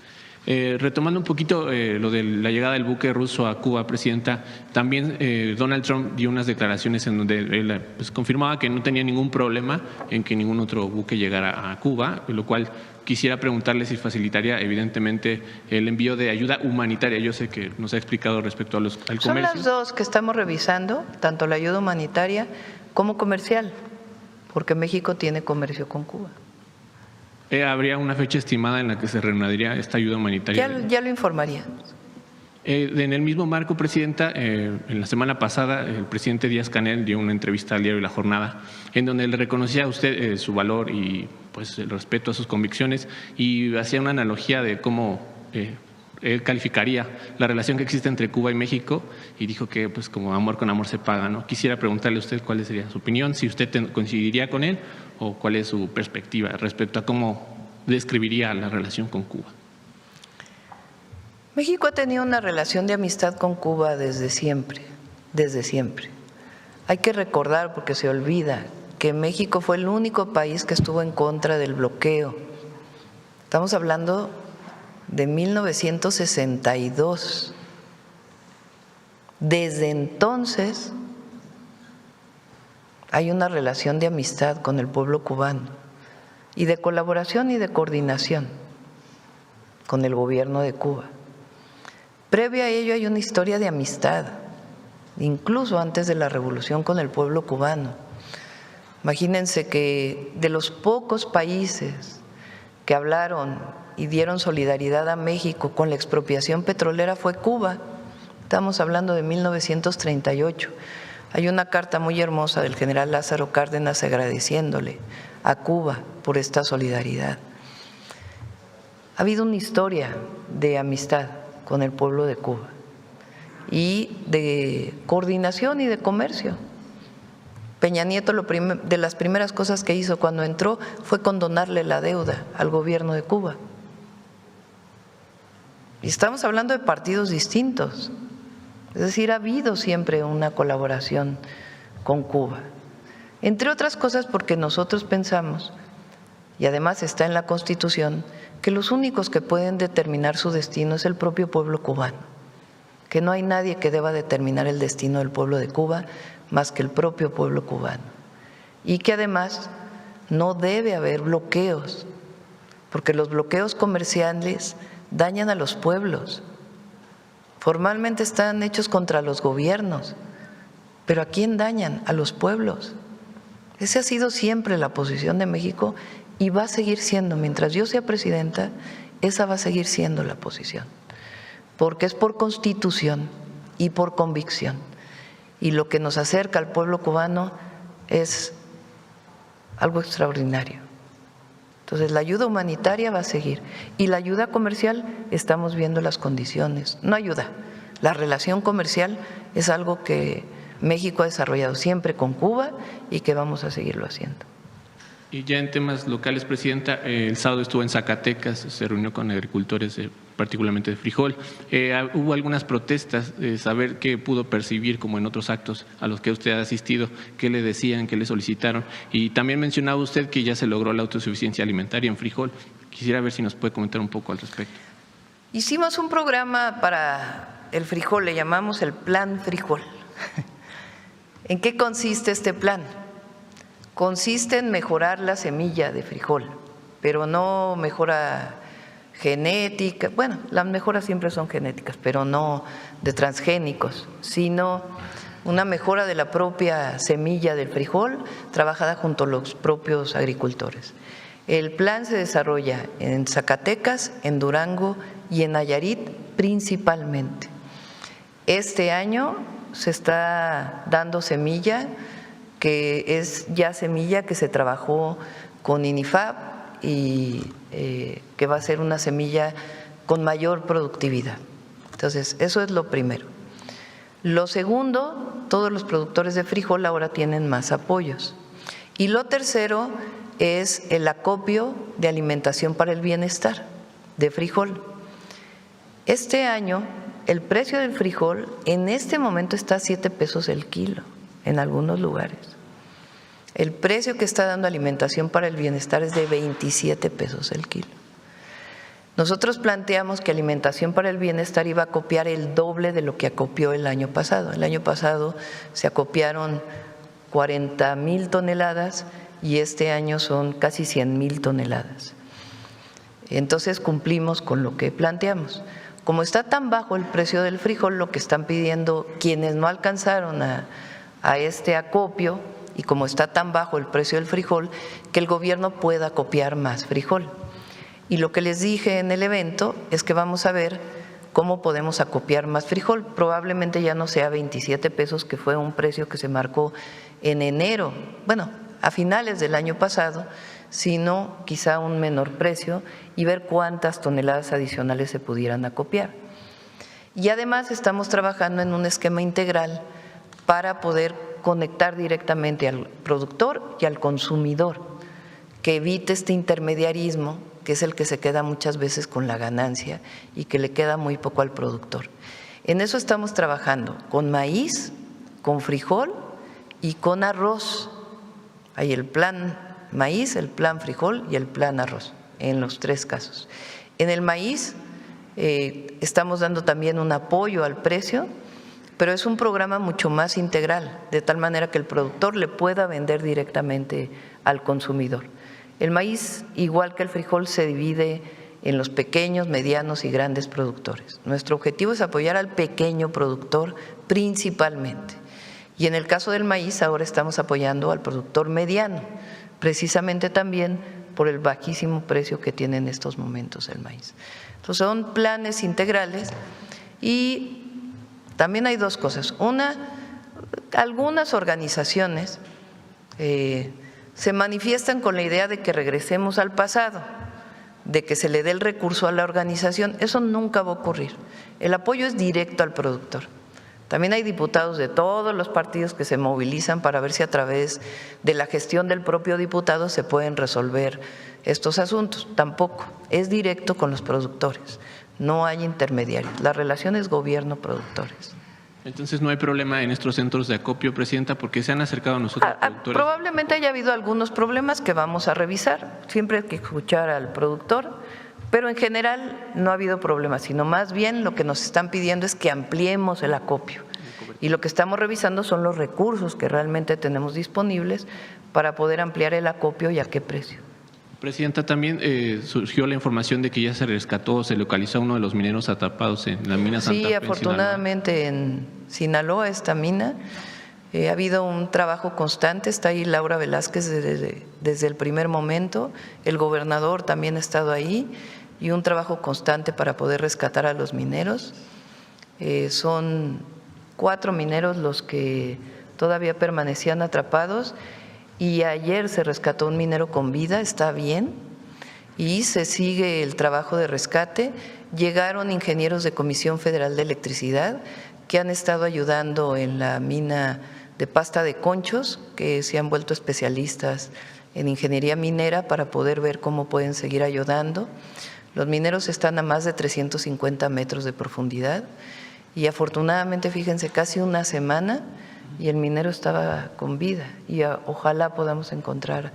I: Retomando un poquito lo de la llegada del buque ruso a Cuba, Presidenta, también Donald Trump dio unas declaraciones en donde él pues, confirmaba que no tenía ningún problema en que ningún otro buque llegara a Cuba, lo cual quisiera preguntarle si facilitaría evidentemente el envío de ayuda humanitaria. Yo sé que nos ha explicado respecto a al comercio.
A: Son las dos que estamos revisando, tanto la ayuda humanitaria como comercial, porque México tiene comercio con Cuba.
I: ¿Habría una fecha estimada en la que se reanudaría esta ayuda humanitaria?
A: Ya lo informaría.
I: En el mismo marco, Presidenta, en la semana pasada el presidente Díaz-Canel dio una entrevista al diario La Jornada en donde le reconocía a usted su valor y pues el respeto a sus convicciones y hacía una analogía de cómo él calificaría la relación que existe entre Cuba y México y dijo que pues como amor con amor se paga, ¿no? Quisiera preguntarle a usted cuál sería su opinión, si usted coincidiría con él o cuál es su perspectiva respecto a cómo describiría la relación con Cuba.
A: México ha tenido una relación de amistad con Cuba desde siempre, desde siempre. Hay que recordar, porque se olvida, que México fue el único país que estuvo en contra del bloqueo. Estamos hablando de 1962. Desde entonces hay una relación de amistad con el pueblo cubano y de colaboración y de coordinación con el gobierno de Cuba. Previo a ello hay una historia de amistad, incluso antes de la revolución con el pueblo cubano. Imagínense que de los pocos países que hablaron y dieron solidaridad a México con la expropiación petrolera fue Cuba. Estamos hablando de 1938. Hay una carta muy hermosa del general Lázaro Cárdenas agradeciéndole a Cuba por esta solidaridad. Ha habido una historia de amistad con el pueblo de Cuba y de coordinación y de comercio. Peña Nieto, de las primeras cosas que hizo cuando entró fue condonarle la deuda al gobierno de Cuba. Y estamos hablando de partidos distintos, es decir, ha habido siempre una colaboración con Cuba, entre otras cosas porque nosotros pensamos, y además está en la Constitución, que los únicos que pueden determinar su destino es el propio pueblo cubano, que no hay nadie que deba determinar el destino del pueblo de Cuba más que el propio pueblo cubano, y que además no debe haber bloqueos, porque los bloqueos comerciales dañan a los pueblos. Formalmente están hechos contra los gobiernos, pero ¿a quién dañan? A los pueblos. Esa ha sido siempre la posición de México y va a seguir siendo, mientras yo sea presidenta, esa va a seguir siendo la posición, porque es por constitución y por convicción. Y lo que nos acerca al pueblo cubano es algo extraordinario. Entonces, la ayuda humanitaria va a seguir y la ayuda comercial estamos viendo las condiciones. No ayuda, la relación comercial es algo que México ha desarrollado siempre con Cuba y que vamos a seguirlo haciendo.
I: Y ya en temas locales, Presidenta, el sábado estuvo en Zacatecas, se reunió con agricultores, particularmente de frijol. Hubo algunas protestas, saber qué pudo percibir, como en otros actos a los que usted ha asistido, qué le decían, qué le solicitaron. Y también mencionaba usted que ya se logró la autosuficiencia alimentaria en frijol. Quisiera ver si nos puede comentar un poco al respecto.
A: Hicimos un programa para el frijol, le llamamos el Plan Frijol. ¿En qué consiste este plan? Consiste en mejorar la semilla de frijol, pero no mejora genética, bueno, las mejoras siempre son genéticas, pero no de transgénicos, sino una mejora de la propia semilla del frijol trabajada junto a los propios agricultores. El plan se desarrolla en Zacatecas, en Durango y en Nayarit principalmente. Este año se está dando semilla, que es ya semilla que se trabajó con INIFAP y que va a ser una semilla con mayor productividad. Entonces, eso es lo primero. Lo segundo, todos los productores de frijol ahora tienen más apoyos. Y lo tercero es el acopio de alimentación para el bienestar de frijol. Este año, el precio del frijol en este momento está a 7 pesos el kilo en algunos lugares. El precio que está dando alimentación para el bienestar es de 27 pesos el kilo. Nosotros planteamos que alimentación para el bienestar iba a acopiar el doble de lo que acopió el año pasado. El año pasado se acopiaron 40,000 toneladas y este año son casi 100,000 toneladas. Entonces cumplimos con lo que planteamos. Como está tan bajo el precio del frijol, lo que están pidiendo quienes no alcanzaron a este acopio, y como está tan bajo el precio del frijol, que el gobierno pueda acopiar más frijol. Y lo que les dije en el evento es que vamos a ver cómo podemos acopiar más frijol. Probablemente ya no sea 27 pesos, que fue un precio que se marcó en enero, bueno, a finales del año pasado, sino quizá un menor precio y ver cuántas toneladas adicionales se pudieran acopiar. Y además estamos trabajando en un esquema integral para poder conectar directamente al productor y al consumidor, que evite este intermediarismo, que es el que se queda muchas veces con la ganancia y que le queda muy poco al productor. En eso estamos trabajando, con maíz, con frijol y con arroz. Hay el plan maíz, el plan frijol y el plan arroz, en los 3 casos. En el maíz estamos dando también un apoyo al precio, pero es un programa mucho más integral, de tal manera que el productor le pueda vender directamente al consumidor. El maíz, igual que el frijol, se divide en los pequeños, medianos y grandes productores. Nuestro objetivo es apoyar al pequeño productor principalmente. Y en el caso del maíz, ahora estamos apoyando al productor mediano, precisamente también por el bajísimo precio que tiene en estos momentos el maíz. Entonces, son planes integrales y también hay 2 cosas. Una, algunas organizaciones se manifiestan con la idea de que regresemos al pasado, de que se le dé el recurso a la organización. Eso nunca va a ocurrir. El apoyo es directo al productor. También hay diputados de todos los partidos que se movilizan para ver si a través de la gestión del propio diputado se pueden resolver estos asuntos. Tampoco, es directo con los productores, no hay intermediarios. La relación es gobierno-productores.
I: Entonces no hay problema en estos centros de acopio, Presidenta, porque se han acercado a nosotros productores.
A: Probablemente haya habido algunos problemas que vamos a revisar, siempre hay que escuchar al productor, pero en general no ha habido problemas, sino más bien lo que nos están pidiendo es que ampliemos el acopio. Y lo que estamos revisando son los recursos que realmente tenemos disponibles para poder ampliar el acopio y a qué precio.
I: Presidenta, también surgió la información de que ya se rescató, se localizó uno de los mineros atrapados en la mina Santa Fe.
A: Sí, afortunadamente en Sinaloa, esta mina, ha habido un trabajo constante, está ahí Laura Velázquez desde el primer momento, el gobernador también ha estado ahí y un trabajo constante para poder rescatar a los mineros. Son 4 mineros los que todavía permanecían atrapados. Y ayer se rescató un minero con vida, está bien, y se sigue el trabajo de rescate. Llegaron ingenieros de Comisión Federal de Electricidad que han estado ayudando en la mina de Pasta de Conchos, que se han vuelto especialistas en ingeniería minera para poder ver cómo pueden seguir ayudando. Los mineros están a más de 350 metros de profundidad y afortunadamente, fíjense, casi una semana y el minero estaba con vida y ojalá podamos encontrar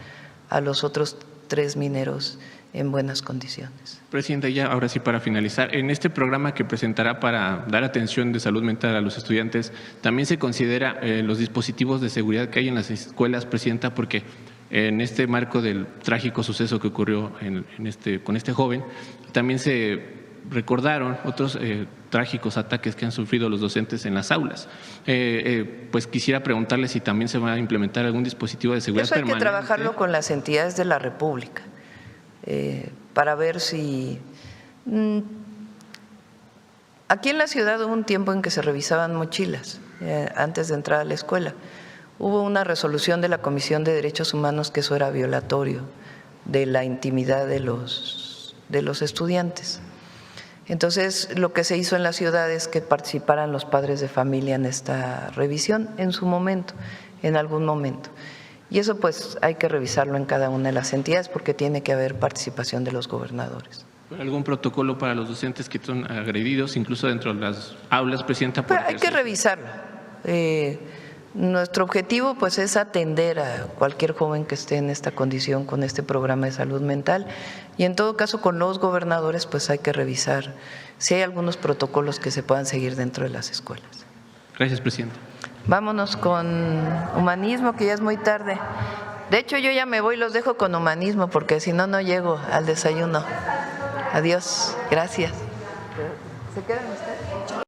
A: a los otros 3 mineros en buenas condiciones.
I: Presidenta, ya ahora sí para finalizar, en este programa que presentará para dar atención de salud mental a los estudiantes, también se considera los dispositivos de seguridad que hay en las escuelas, Presidenta, porque en este marco del trágico suceso que ocurrió con este joven, también se recordaron otros trágicos ataques que han sufrido los docentes en las aulas. Pues quisiera preguntarle si también se va a implementar algún dispositivo de seguridad permanente.
A: Eso hay que trabajarlo con las entidades de la República. para ver si… Aquí en la ciudad hubo un tiempo en que se revisaban mochilas antes de entrar a la escuela. Hubo una resolución de la Comisión de Derechos Humanos que eso era violatorio de la intimidad de los estudiantes. Entonces, lo que se hizo en la ciudad es que participaran los padres de familia en esta revisión en su momento, en algún momento. Y eso pues hay que revisarlo en cada una de las entidades porque tiene que haber participación de los gobernadores.
I: ¿Algún protocolo para los docentes que son agredidos, incluso dentro de las aulas, Presidenta?
A: Pero hay que revisarlo. Nuestro objetivo pues es atender a cualquier joven que esté en esta condición con este programa de salud mental y en todo caso con los gobernadores pues hay que revisar si hay algunos protocolos que se puedan seguir dentro de las escuelas.
I: Gracias, Presidenta.
A: Vámonos con humanismo, que ya es muy tarde. De hecho, yo ya me voy, los dejo con humanismo porque si no, no llego al desayuno. Adiós, gracias. ¿Se quedan ustedes?